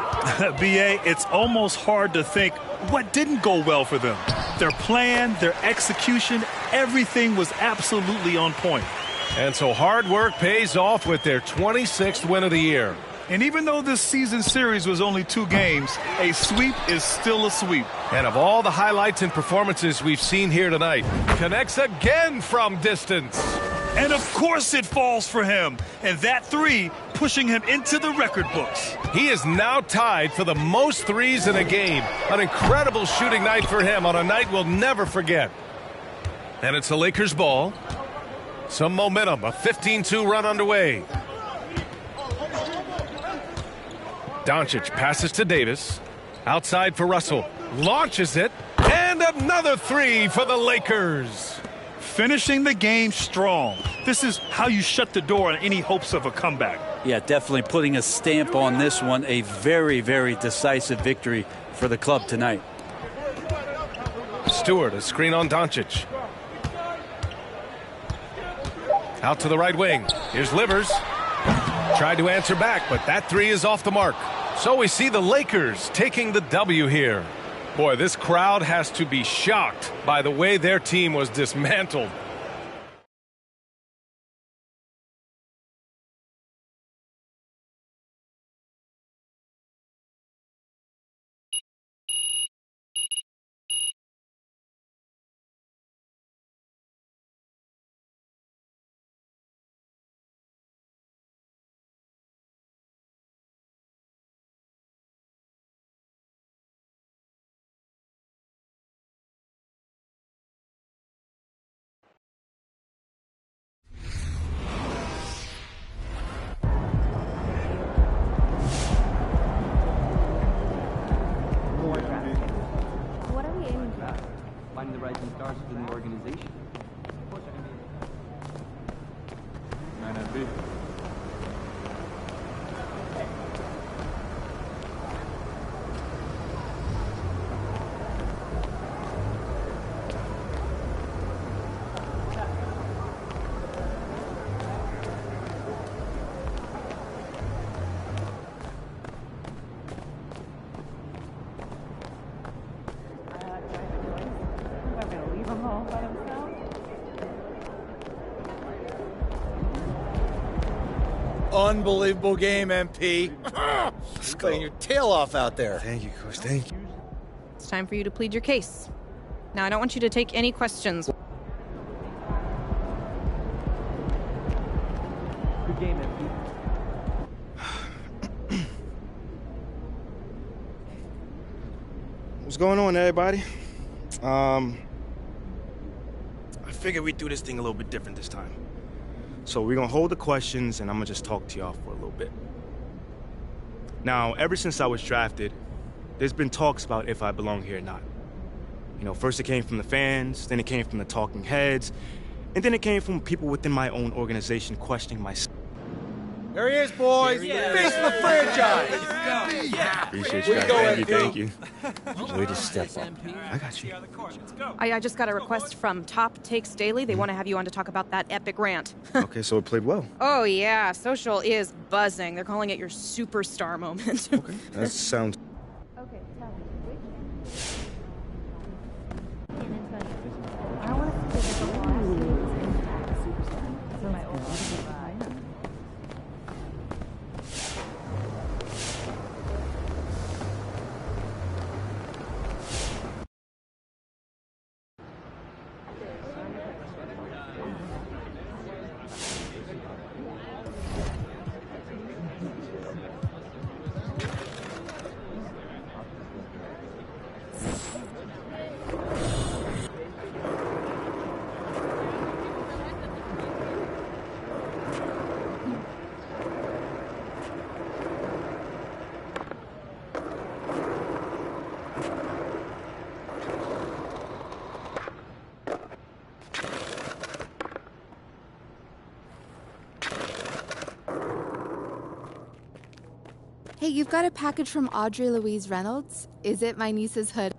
B.A., it's almost hard to think what didn't go well for them. Their plan, their execution, everything was absolutely on point. And so hard work pays off with their 26th win of the year. And even though this season series was only 2 games, a sweep is still a sweep. And of all the highlights and performances we've seen here tonight, connects again from distance. And of course it falls for him. And that 3 pushing him into the record books. He is now tied for the most threes in a game. An incredible shooting night for him on a night we'll never forget. And it's the Lakers ball. Some momentum, a 15-2 run underway. Doncic passes to Davis. Outside for Russell. Launches it. And another 3 for the Lakers. Finishing the game strong. This is how you shut the door on any hopes of a comeback. Yeah, definitely putting a stamp on this one. A very, very decisive victory for the club tonight. Stewart, a screen on Doncic. Out to the right wing. Here's Livers. Tried to answer back, but that 3 is off the mark. So we see the Lakers taking the W here. Boy, this crowd has to be shocked by the way their team was dismantled. Unbelievable game, MP. Let's go. Playing your tail off out there. Thank you, Coach. Thank you. It's time for you to plead your case. Now, I don't want you to take any questions. Good game, MP. What's going on, everybody? I figured we'd do this thing a little bit different this time. So we're gonna hold the questions, and I'm gonna just talk to y'all for a little bit. Now, ever since I was drafted, there's been talks about if I belong here or not. You know, first it came from the fans, then it came from the talking heads, and then it came from people within my own organization questioning my... There he is, boys. Face of the franchise. Appreciate you guys. Thank you. Way to step up. I got you. I just got a request from Top Takes Daily. They want to have you on to talk about that epic rant. Okay, so it played well. Oh, yeah. Social is buzzing. They're calling it your superstar moment. Okay, that sounds... Okay, tell me. Hey, you've got a package from Audrey Louise Reynolds. Is it my niece's hood?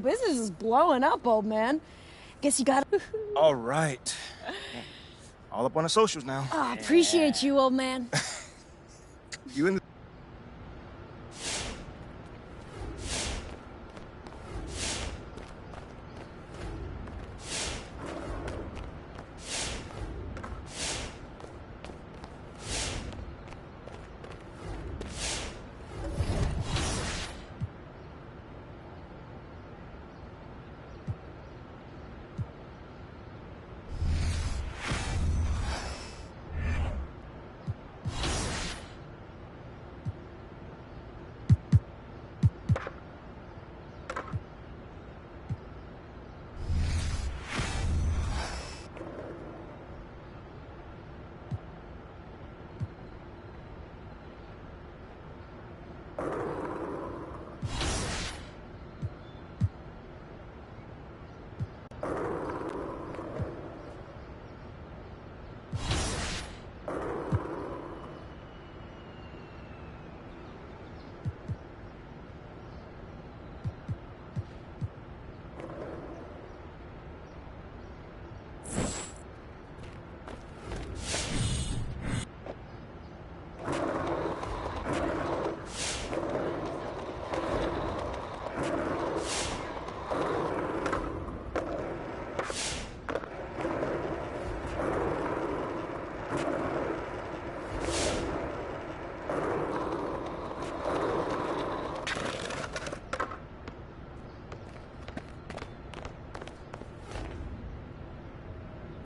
business is blowing up, old man. Guess you got. All right. All up on the socials now. Oh, appreciate you, old man. You in the...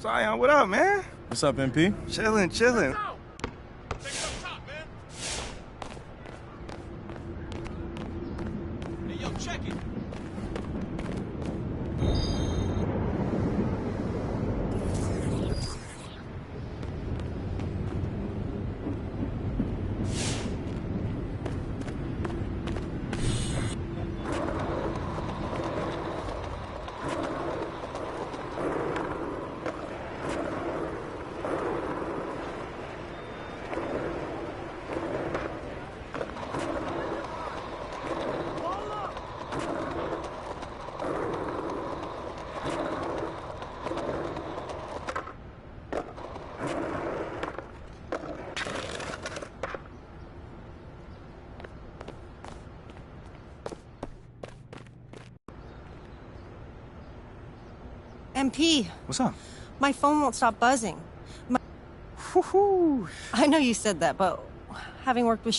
Zion, what up, man? What's up, MP? Chilling. Hey, yo, check it. MP. What's up? My phone won't stop buzzing. I know you said that, but having worked with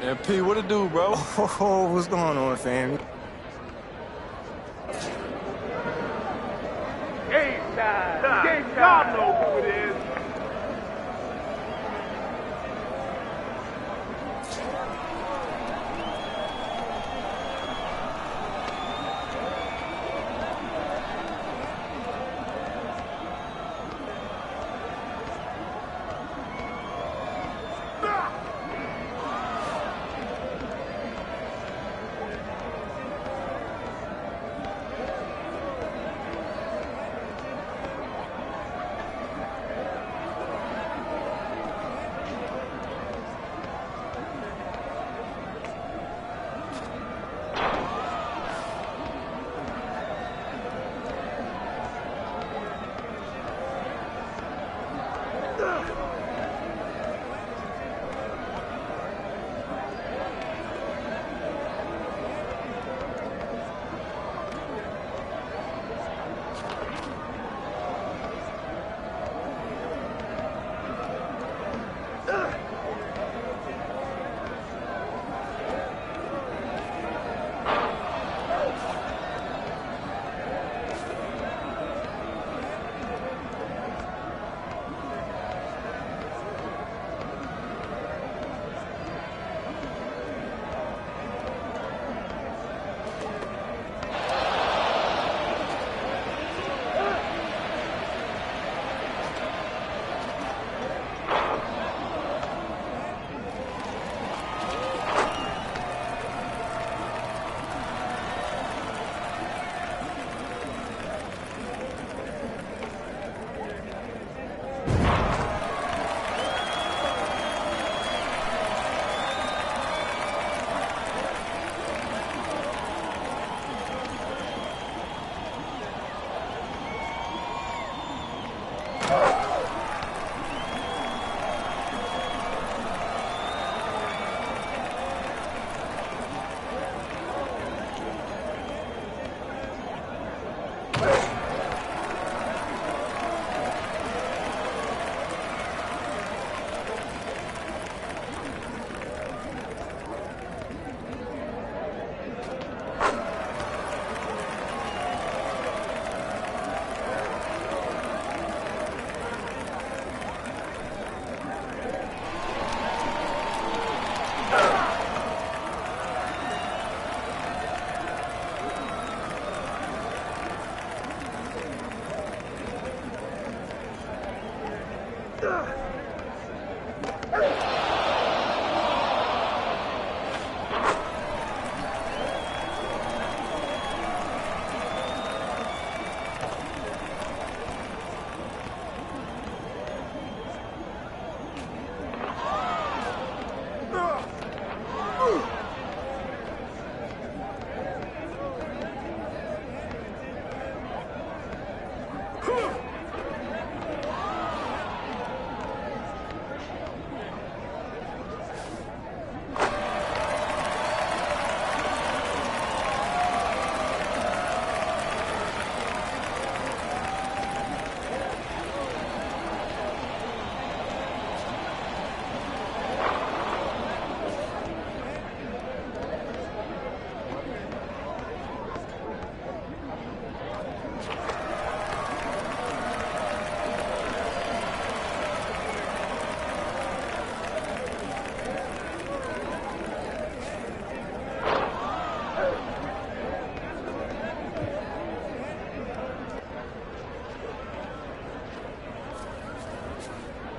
MP, what it do, bro? Oh, what's going on, fam? Game time. Y'all know who it is.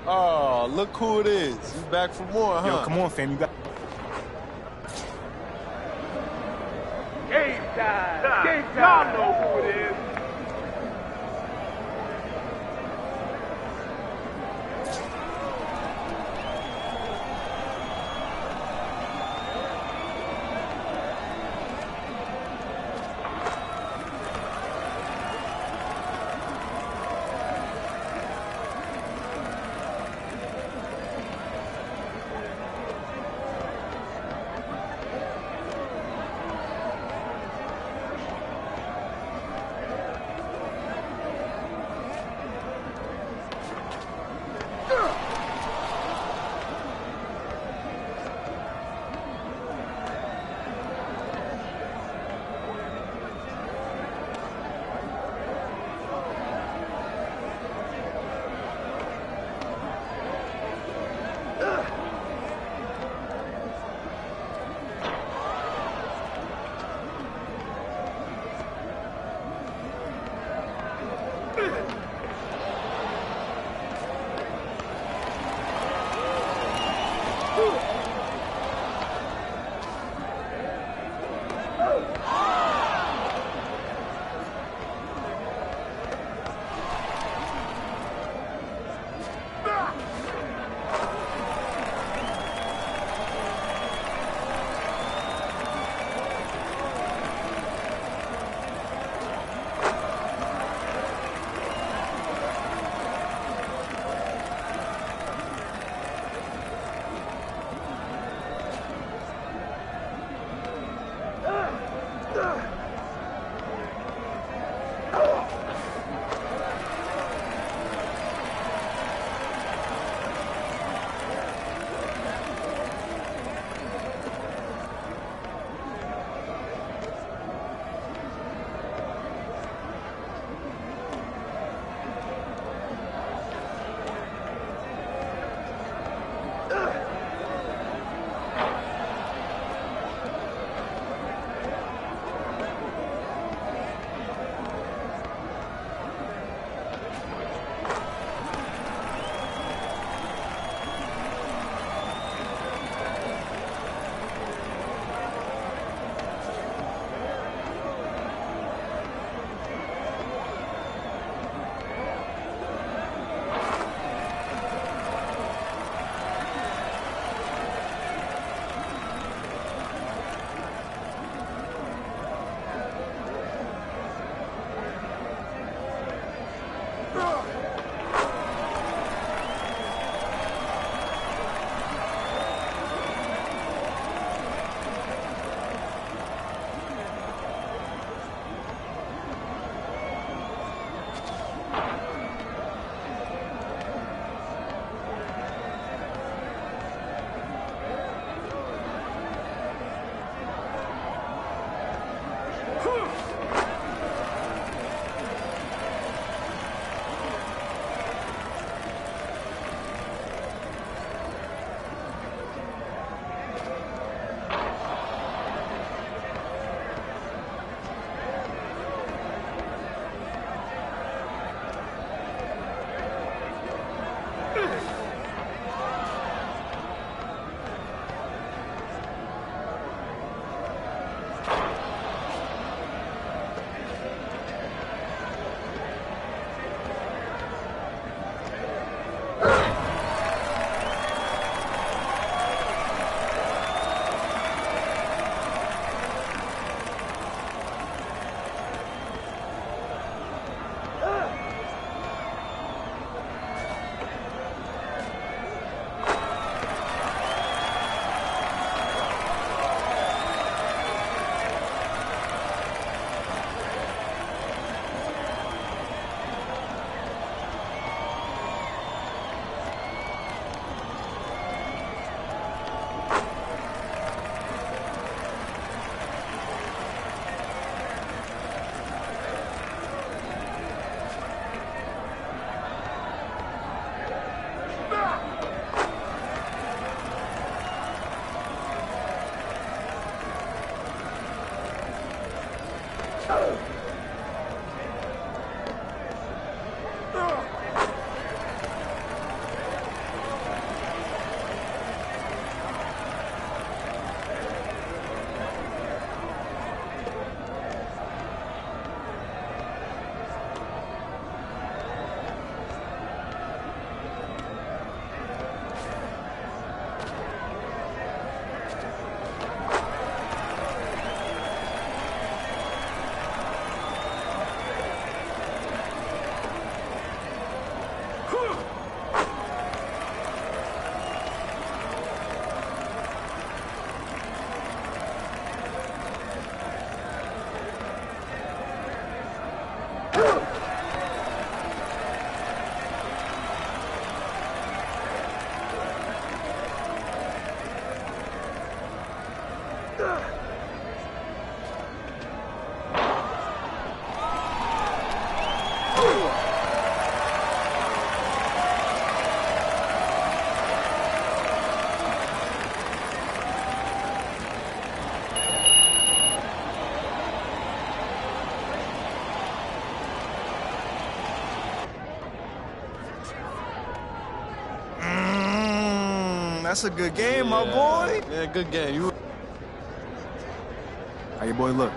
Oh, look who it is. He's back for more, huh? Yo, come on, fam. You got. Game time. Y'all know who it is. That's a good game, my boy. Yeah, good game. How your boy look?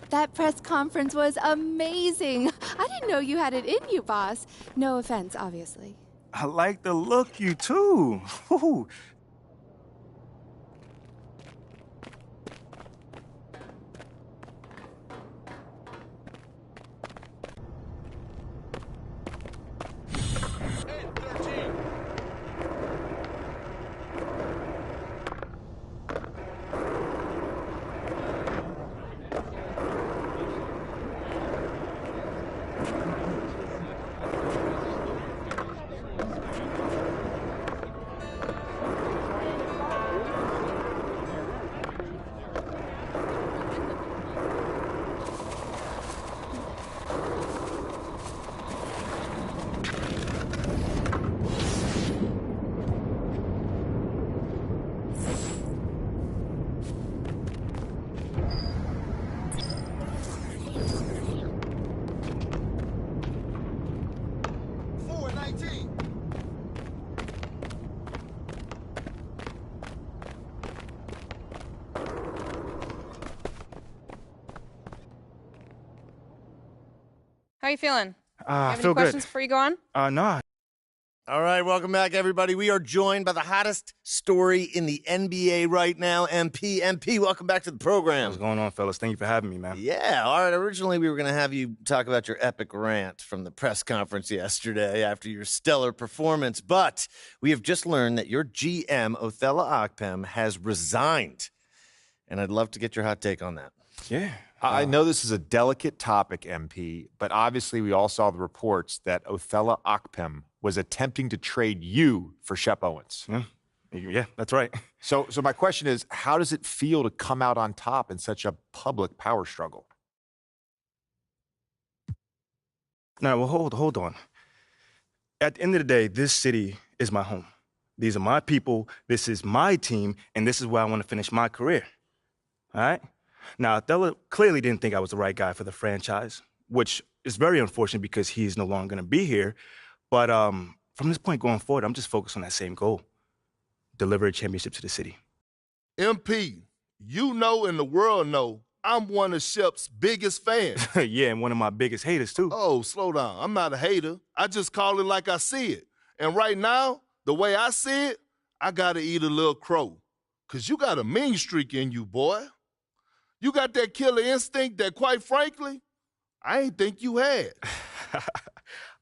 That press conference was amazing. I didn't know you had it in you, boss. No offense, obviously. I like the look you too. Woo. How you feeling? You I have feel any questions good. before you go on? Nah. All right, welcome back, everybody. We are joined by the hottest story in the NBA right now, MP. MP, welcome back to the program. What's going on, fellas? Thank you for having me, man. Yeah, all right. Originally, we were going to have you talk about your epic rant from the press conference yesterday after your stellar performance, but we have just learned that your GM, Othello Akpem, has resigned, and I'd love to get your hot take on that. Yeah. I know this is a delicate topic, MP, but obviously we all saw the reports that Othello Akpem was attempting to trade you for Shep Owens. Yeah, that's right. So my question is, how does it feel to come out on top in such a public power struggle? Now, well, hold on. At the end of the day, this city is my home. These are my people, this is my team, and this is where I want to finish my career. All right? Now, Othello clearly didn't think I was the right guy for the franchise, which is very unfortunate because he's no longer going to be here. But from this point going forward, I'm just focused on that same goal, deliver a championship to the city. MP, you know and the world know I'm one of Shep's biggest fans. Yeah, and one of my biggest haters, too. Oh, slow down. I'm not a hater. I just call it like I see it. And right now, the way I see it, I got to eat a little crow. Because you got a mean streak in you, boy. You got that killer instinct that, quite frankly, I ain't think you had.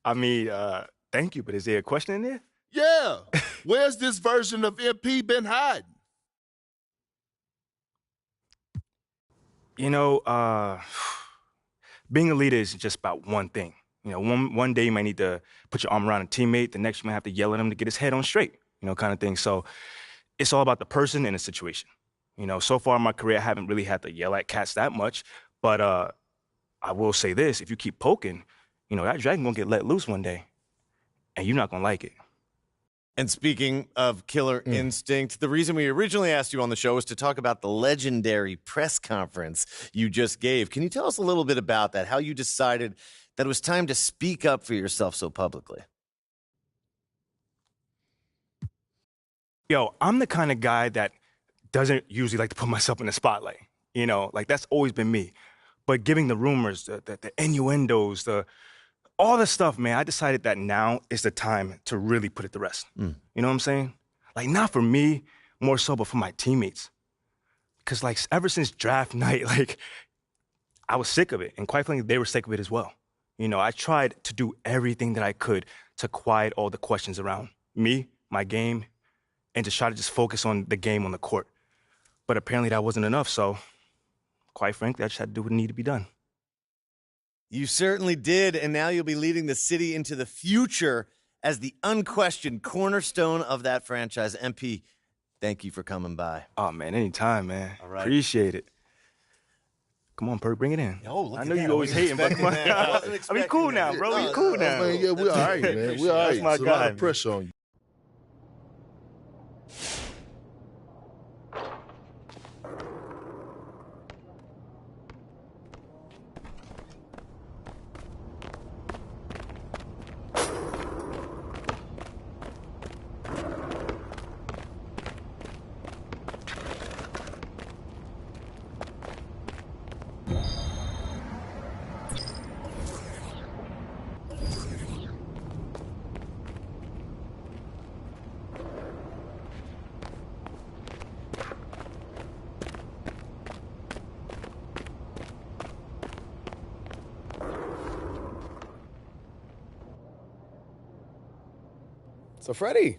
I mean, thank you, but is there a question in there? Yeah. Where's this version of MP been hiding? You know, being a leader is just about one thing. You know, one day you might need to put your arm around a teammate. The next you might have to yell at him to get his head on straight, you know, kind of thing. So it's all about the person and the situation. You know, so far in my career, I haven't really had to yell at cats that much. But I will say this, if you keep poking, you know, that dragon gonna get let loose one day, and you're not gonna like it. And speaking of killer instinct, the reason we originally asked you on the show was to talk about the legendary press conference you just gave. Can you tell us a little bit about that, how you decided that it was time to speak up for yourself so publicly? Yo, I'm the kind of guy that doesn't usually like to put myself in the spotlight. You know, like that's always been me. But giving the rumors, the innuendos, all the stuff, man, I decided that now is the time to really put it to rest. You know what I'm saying? Like, not for me, more so, but for my teammates. Because, like, ever since draft night, like, I was sick of it. And quite frankly, they were sick of it as well. You know, I tried to do everything that I could to quiet all the questions around me, my game, and to try to just focus on the game on the court. But apparently that wasn't enough, so quite frankly, I just had to do what needed to be done. You certainly did, and now you'll be leading the city into the future as the unquestioned cornerstone of that franchise. MP, thank you for coming by. Oh, man, anytime, man. All right. Appreciate it. Come on, Perk, bring it in. Oh, look I at know that. you always hating, but come on. I mean, cool now, bro. You cool now. Man, yeah, we all right, man. We all right. That's my It's a guy, lot man. of pressure on you. So, Freddie,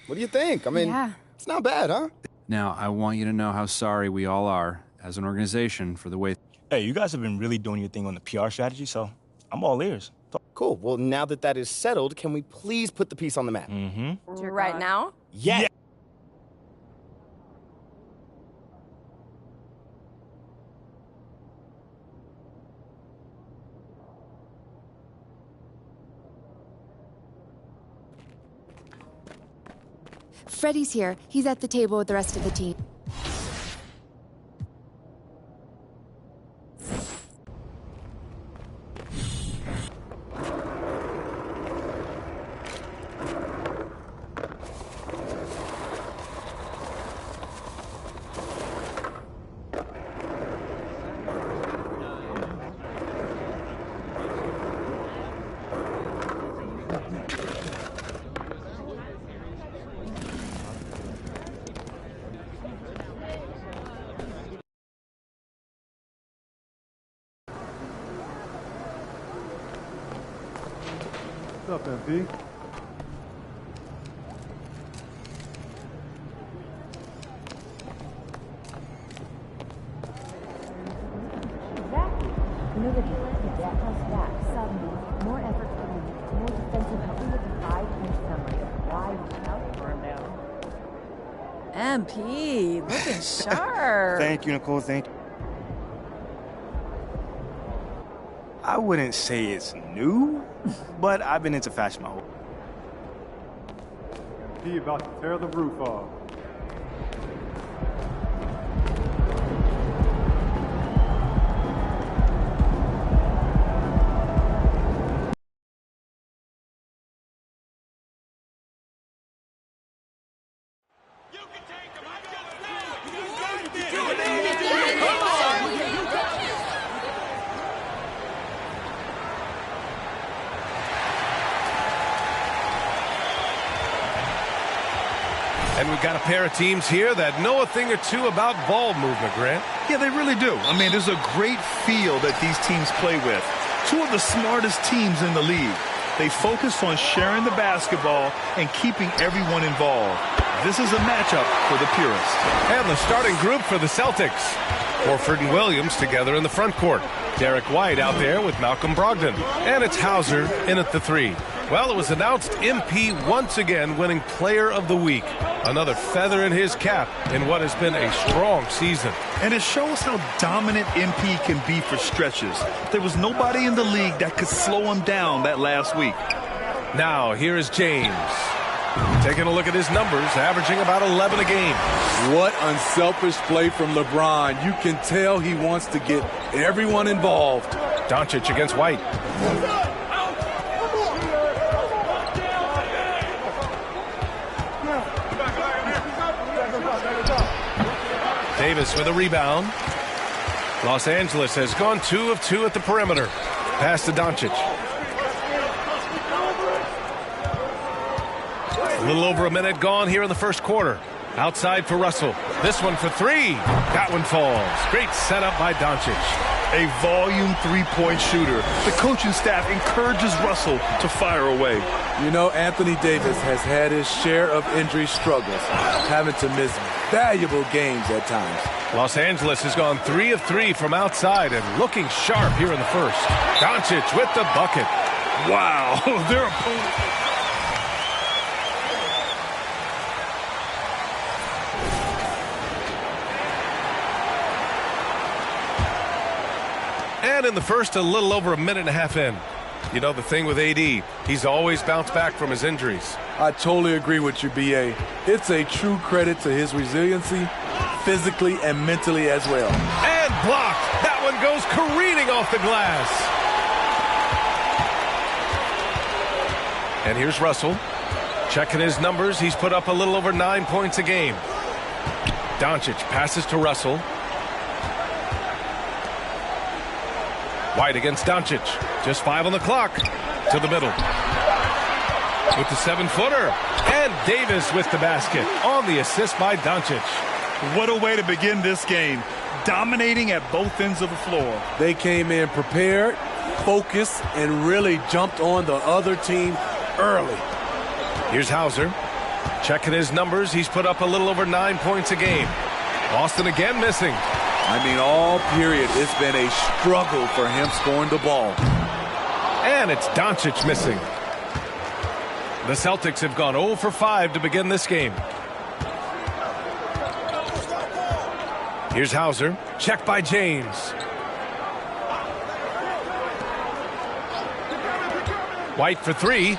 what do you think? I mean, it's not bad, huh? Now, I want you to know how sorry we all are as an organization for the way... Hey, you guys have been really doing your thing on the PR strategy, so I'm all ears. Cool. Well, now that that is settled, can we please put the piece on the map? Right now? Yeah. Freddie's here. He's at the table with the rest of the team. What's up, MP? You know, the defense of that comes back suddenly. More effort for me, more defensive helping with the 5-inch summary. Why without burn down? MP, looking sharp. Thank you, Nicole. Thank you. I wouldn't say it's new, but I've been into fashion my whole life. MP about to tear the roof off. And we've got a pair of teams here that know a thing or two about ball movement, Grant. Yeah, they really do. I mean, there's a great feel that these teams play with. Two of the smartest teams in the league. They focus on sharing the basketball and keeping everyone involved. This is a matchup for the purists. And the starting group for the Celtics. Horford and Williams together in the front court. Derek White out there with Malcolm Brogdon. And it's Hauser in at the 3. Well, it was announced MP once again winning Player of the Week. Another feather in his cap in what has been a strong season. And it shows how dominant MP can be for stretches. There was nobody in the league that could slow him down that last week. Now, here is James. Taking a look at his numbers, averaging about 11 a game. What unselfish play from LeBron. You can tell he wants to get everyone involved. Doncic against White. Davis with a rebound. Los Angeles has gone 2 of 2 at the perimeter. Pass to Doncic. A little over a minute gone here in the first quarter. Outside for Russell. This one for 3. That one falls. Great setup by Doncic. A volume three-point shooter. The coaching staff encourages Russell to fire away. You know, Anthony Davis has had his share of injury struggles, having to miss valuable games at times. Los Angeles has gone 3 of 3 from outside and looking sharp here in the first. Doncic with the bucket. Wow, their opponent. And in the first, a little over a minute and a half in. You know the thing with AD, he's always bounced back from his injuries. I totally agree with you, B.A. It's a true credit to his resiliency, physically and mentally as well. And blocked. That one goes careening off the glass. And here's Russell. Checking his numbers, he's put up a little over 9 points a game. Doncic passes to Russell. White against Doncic. Just 5 on the clock. To the middle. With the 7-footer. And Davis with the basket. On the assist by Doncic. What a way to begin this game. Dominating at both ends of the floor. They came in prepared, focused, and really jumped on the other team early. Here's Hauser. Checking his numbers. He's put up a little over 9 points a game. Boston again missing. I mean, all period, it's been a struggle for him scoring the ball. And it's Doncic missing. The Celtics have gone 0 for 5 to begin this game. Here's Hauser. Checked by James. White for 3. He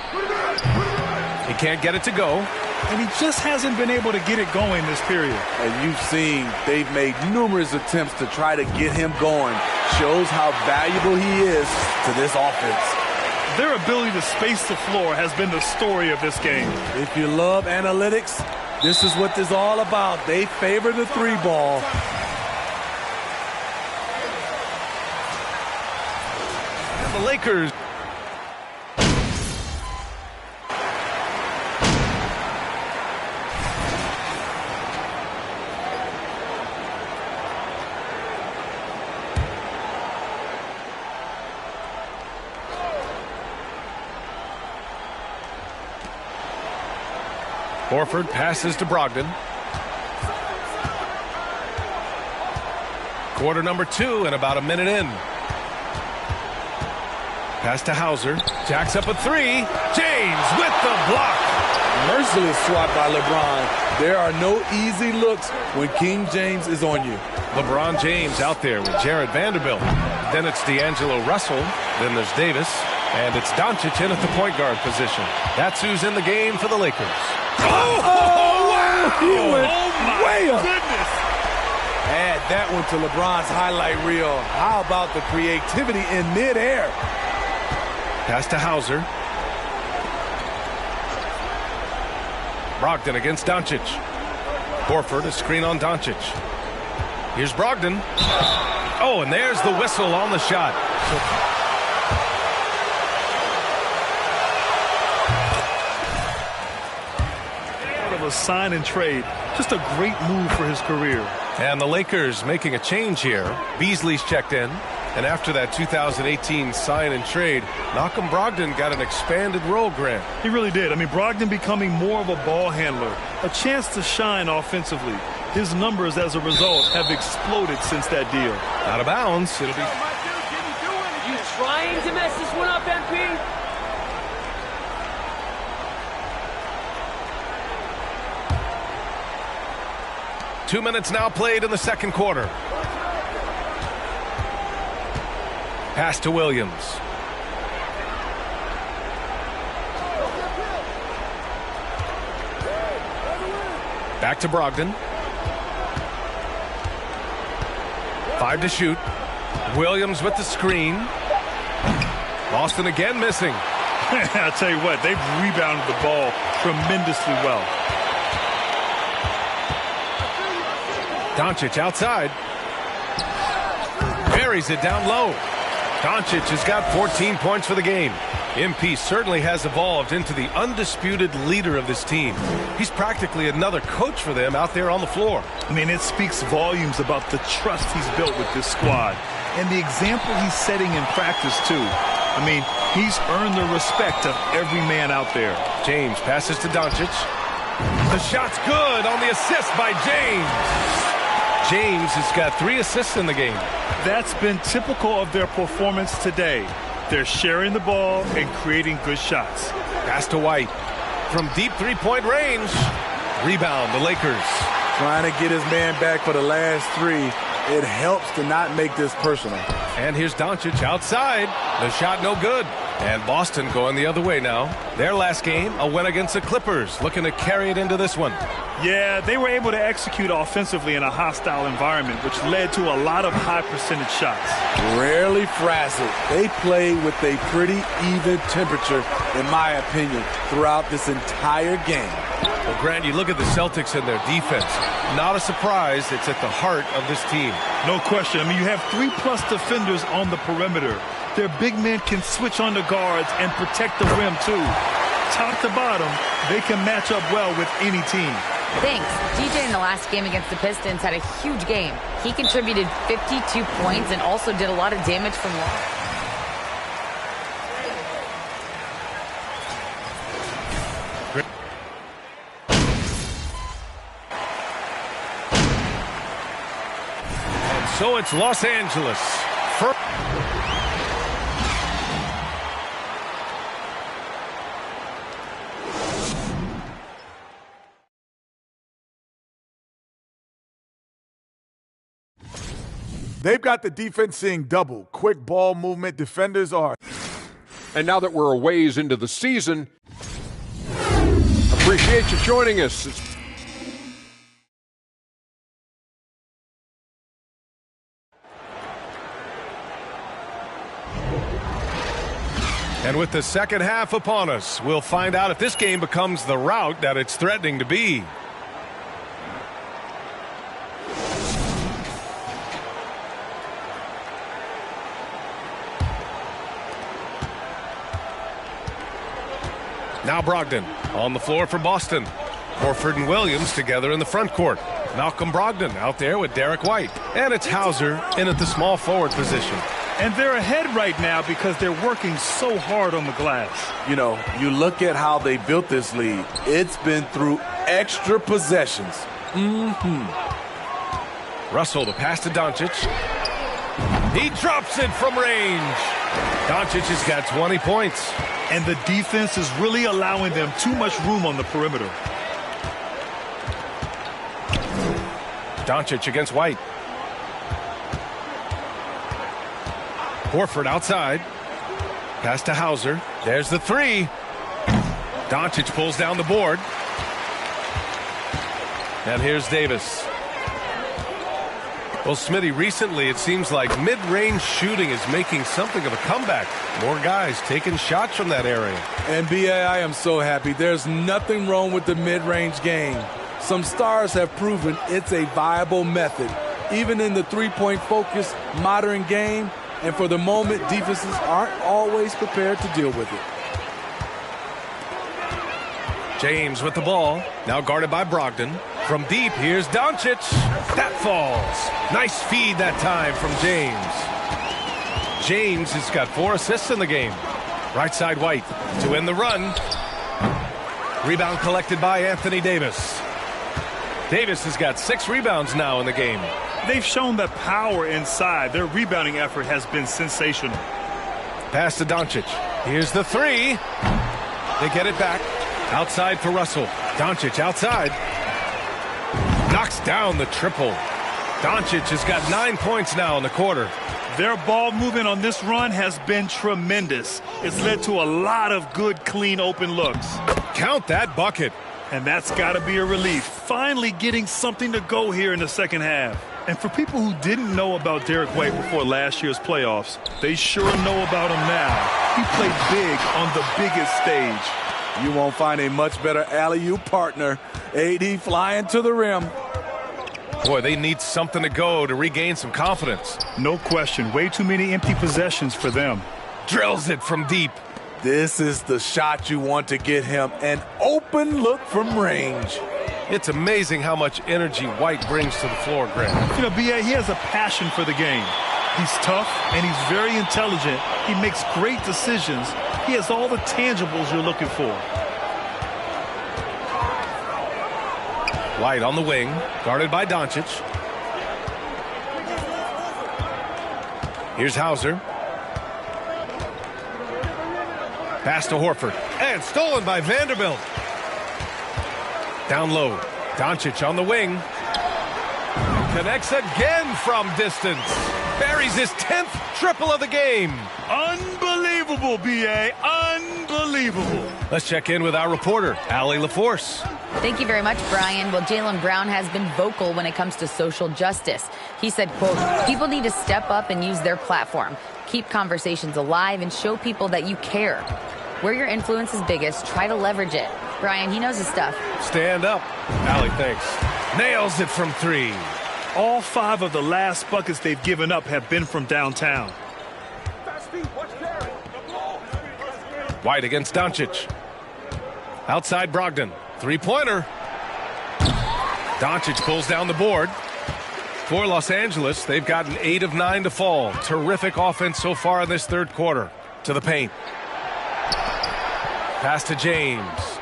can't get it to go. And he just hasn't been able to get it going this period. And you've seen they've made numerous attempts to try to get him going. Shows how valuable he is to this offense. Their ability to space the floor has been the story of this game. If you love analytics, this is what this is all about. They favor the 3 ball. And the Lakers. Horford passes to Brogdon. Quarter number 2 and about a minute in. Pass to Hauser. Jacks up a 3. James with the block. Merciless swat by LeBron. There are no easy looks when King James is on you. LeBron James out there with Jared Vanderbilt. Then it's D'Angelo Russell. Then there's Davis. And it's Doncic in at the point guard position. That's who's in the game for the Lakers. Oh, wow! He went way up. Goodness. Add that one to LeBron's highlight reel. How about the creativity in midair? Pass to Hauser. Brogdon against Doncic. Horford, a screen on Doncic. Here's Brogdon. Oh, and there's the whistle on the shot. A sign and trade. Just a great move for his career. And the Lakers making a change here. Beasley's checked in. And after that 2018 sign and trade, Malcolm Brogdon got an expanded role, Grant. He really did. I mean, Brogdon becoming more of a ball handler, a chance to shine offensively. His numbers as a result have exploded since that deal. Out of bounds. It'll be. You trying to mess this one up, MP? 2 minutes now played in the second quarter. Pass to Williams. Back to Brogdon. 5 to shoot. Williams with the screen. Boston again missing. I'll tell you what, they've rebounded the ball tremendously well. Doncic outside. Buries it down low. Doncic has got 14 points for the game. MP certainly has evolved into the undisputed leader of this team. He's practically another coach for them out there on the floor. I mean, it speaks volumes about the trust he's built with this squad and the example he's setting in practice, too. I mean, he's earned the respect of every man out there. James passes to Doncic. The shot's good on the assist by James. James has got 3 assists in the game. That's been typical of their performance today. They're sharing the ball and creating good shots. Pass to White. From deep three-point range. Rebound, the Lakers. Trying to get his man back for the last 3. It helps to not make this personal. And here's Doncic outside. The shot no good. And Boston going the other way now. Their last game, a win against the Clippers. Looking to carry it into this one. Yeah, they were able to execute offensively in a hostile environment, which led to a lot of high percentage shots. Rarely frazzled. They play with a pretty even temperature, in my opinion, throughout this entire game. Well, Grant, you look at the Celtics and their defense. Not a surprise, it's at the heart of this team. No question. I mean, you have 3+ defenders on the perimeter. Their big men can switch on the guards and protect the rim, too. Top to bottom, they can match up well with any team. Thanks. DJ in the last game against the Pistons had a huge game. He contributed 52 points and also did a lot of damage from long. And so it's Los Angeles. They've got the defense seeing double. Quick ball movement. Defenders are. And now that we're a ways into the season, appreciate you joining us. And with the second half upon us, we'll find out if this game becomes the rout that it's threatening to be. Now Brogdon on the floor for Boston. Horford and Williams together in the front court. Malcolm Brogdon out there with Derek White. And it's Hauser in at the small forward position. And they're ahead right now because they're working so hard on the glass. You know, you look at how they built this lead. It's been through extra possessions. Russell, the pass to Doncic. He drops it from range. Doncic has got 20 points. And the defense is really allowing them too much room on the perimeter. Doncic against White. Horford outside. Pass to Hauser. There's the 3. Doncic pulls down the board. And here's Davis. Well, Smitty, recently it seems like mid-range shooting is making something of a comeback. More guys taking shots from that area. And B.A., I am so happy. There's nothing wrong with the mid-range game. Some stars have proven it's a viable method, even in the three-point focused modern game. And for the moment, defenses aren't always prepared to deal with it. James with the ball, now guarded by Brogdon. From deep, here's Doncic. That falls. Nice feed that time from James. James has got 4 assists in the game. Right side White to end the run. Rebound collected by Anthony Davis. Davis has got 6 rebounds now in the game. They've shown that power inside. Their rebounding effort has been sensational. Pass to Doncic. Here's the 3. They get it back. Outside for Russell. Doncic outside. Knocks down the triple. Doncic has got 9 points now in the quarter. Their ball movement on this run has been tremendous. It's led to a lot of good, clean, open looks. Count that bucket. And that's got to be a relief. Finally getting something to go here in the second half. And for people who didn't know about Derek White before last year's playoffs, they sure know about him now. He played big on the biggest stage. You won't find a much better alley-oop partner. AD flying to the rim. Boy, they need something to go to regain some confidence. No question. Way too many empty possessions for them. Drills it from deep. This is the shot you want to get him. An open look from range. It's amazing how much energy White brings to the floor, Grant. You know, B.A., he has a passion for the game. He's tough, and he's very intelligent. He makes great decisions. He has all the tangibles you're looking for. White on the wing, guarded by Doncic. Here's Hauser. Pass to Horford. And stolen by Vanderbilt. Down low. Doncic on the wing. Connects again from distance. Buries his 10th triple of the game. Unbelievable, B.A. Unbelievable. Let's check in with our reporter, Allie LaForce. Thank you very much, Brian. Well, Jaylen Brown has been vocal when it comes to social justice. He said, quote, people need to step up and use their platform. Keep conversations alive and show people that you care. Where your influence is biggest, try to leverage it. Brian, he knows his stuff. Stand up. Allie, thanks. Nails it from 3. All 5 of the last buckets they've given up have been from downtown. White against Doncic. Outside Brogdon. 3-pointer. Doncic pulls down the board. For Los Angeles, they've gotten 8 of 9 to fall. Terrific offense so far in this third quarter. To the paint. Pass to James.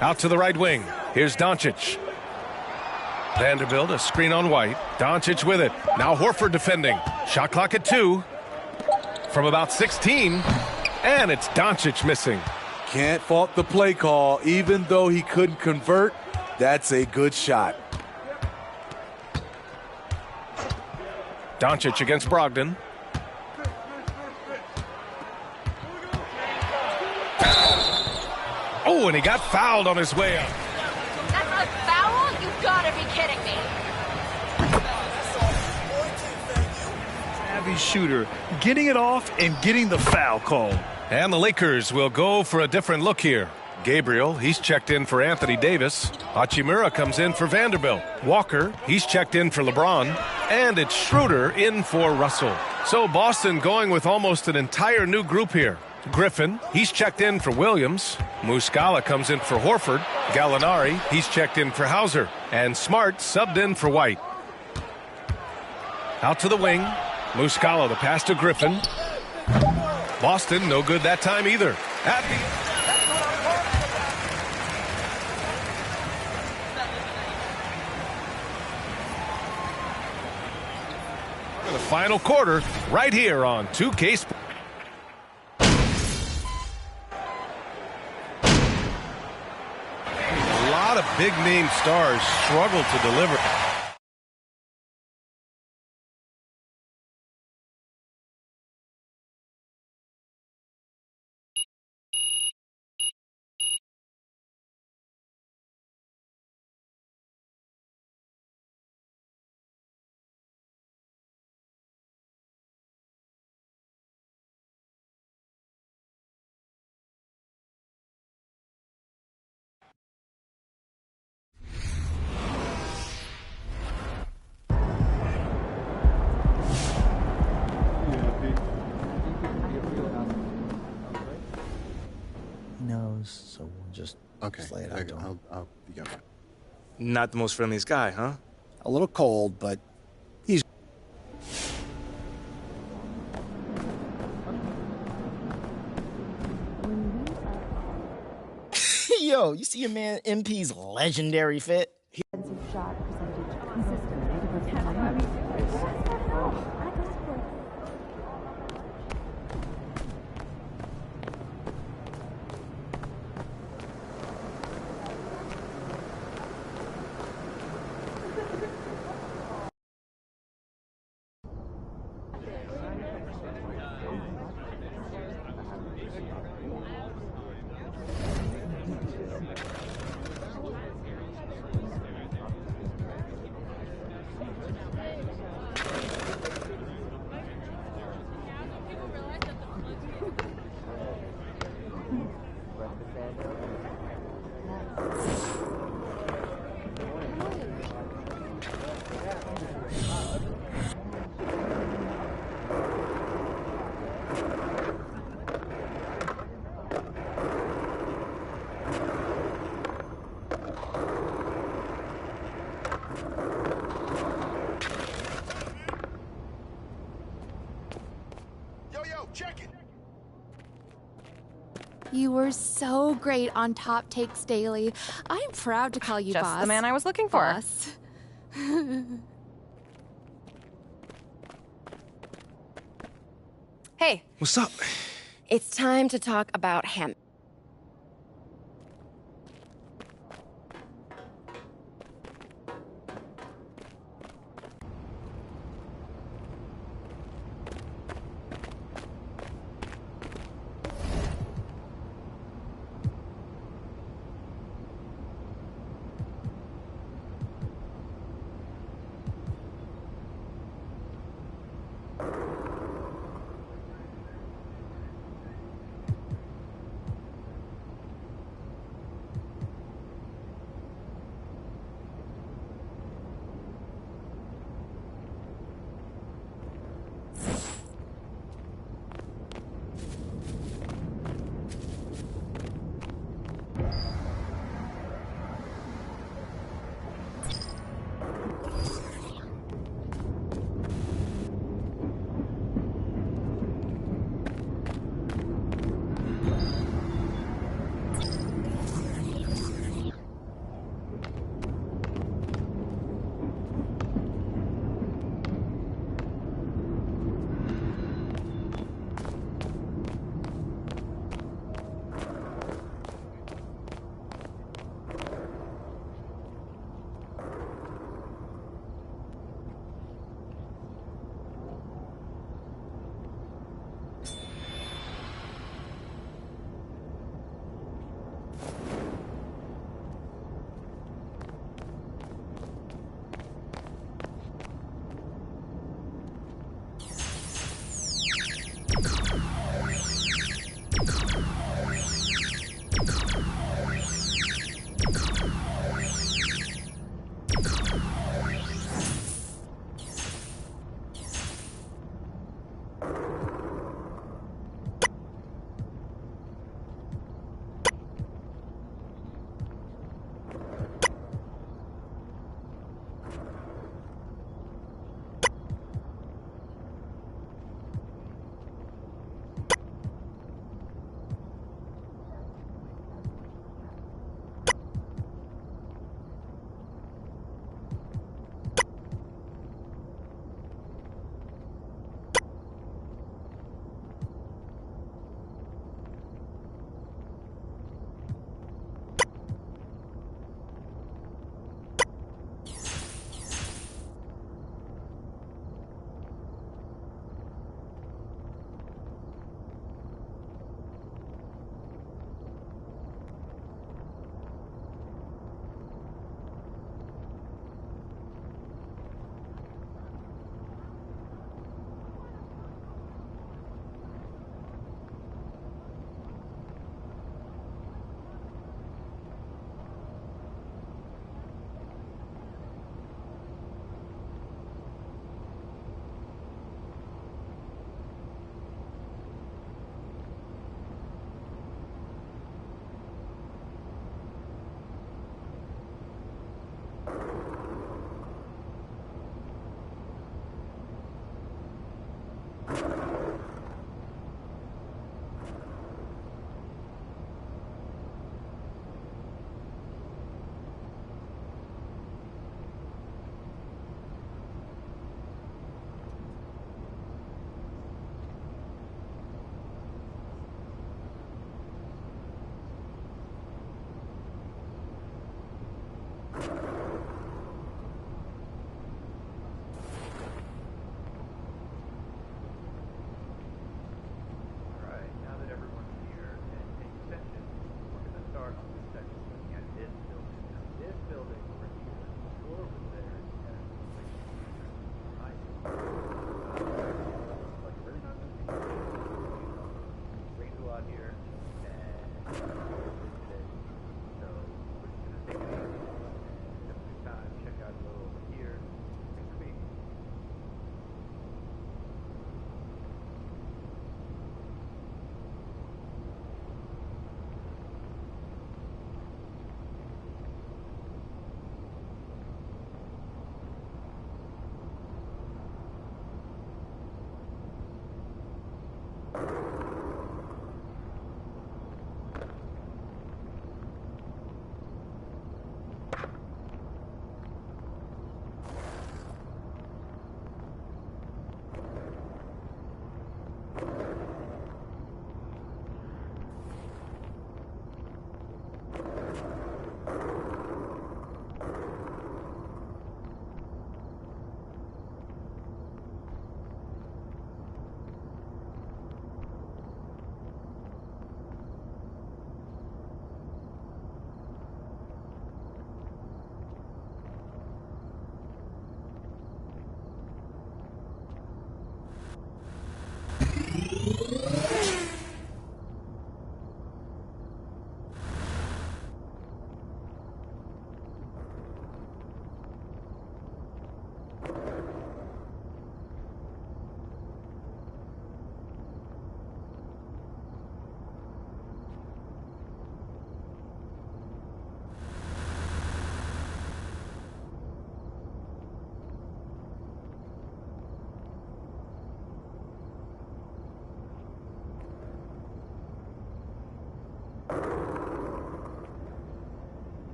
Out to the right wing. Here's Doncic. Vanderbilt, a screen on White. Doncic with it. Now Horford defending. Shot clock at 2. From about 16. And it's Doncic missing. Can't fault the play call. Even though he couldn't convert, that's a good shot. Doncic against Brogdon. Oh, and he got fouled on his way up. That's a foul? You gotta be kidding me. Savvy shooter, getting it off and getting the foul call. And the Lakers will go for a different look here. Gabriel, he's checked in for Anthony Davis. Hachimura comes in for Vanderbilt. Walker, he's checked in for LeBron. And it's Schroeder in for Russell. So Boston going with almost an entire new group here. Griffin, he's checked in for Williams. Muscala comes in for Horford. Gallinari, he's checked in for Hauser. And Smart subbed in for White. Out to the wing. Muscala, the pass to Griffin. Boston, no good that time either. The final quarter right here on 2K Sports. A lot of big-name stars struggle to deliver. So we'll just lay it out to him. You got it. Not the most friendliest guy, huh? A little cold, but he's... Yo, you see your man MP's legendary fit? Shot percentage consistent. You were so great on Top Takes Daily. I'm proud to call you Just boss. the man I was looking for. Boss. Hey. What's up? It's time to talk about hemp.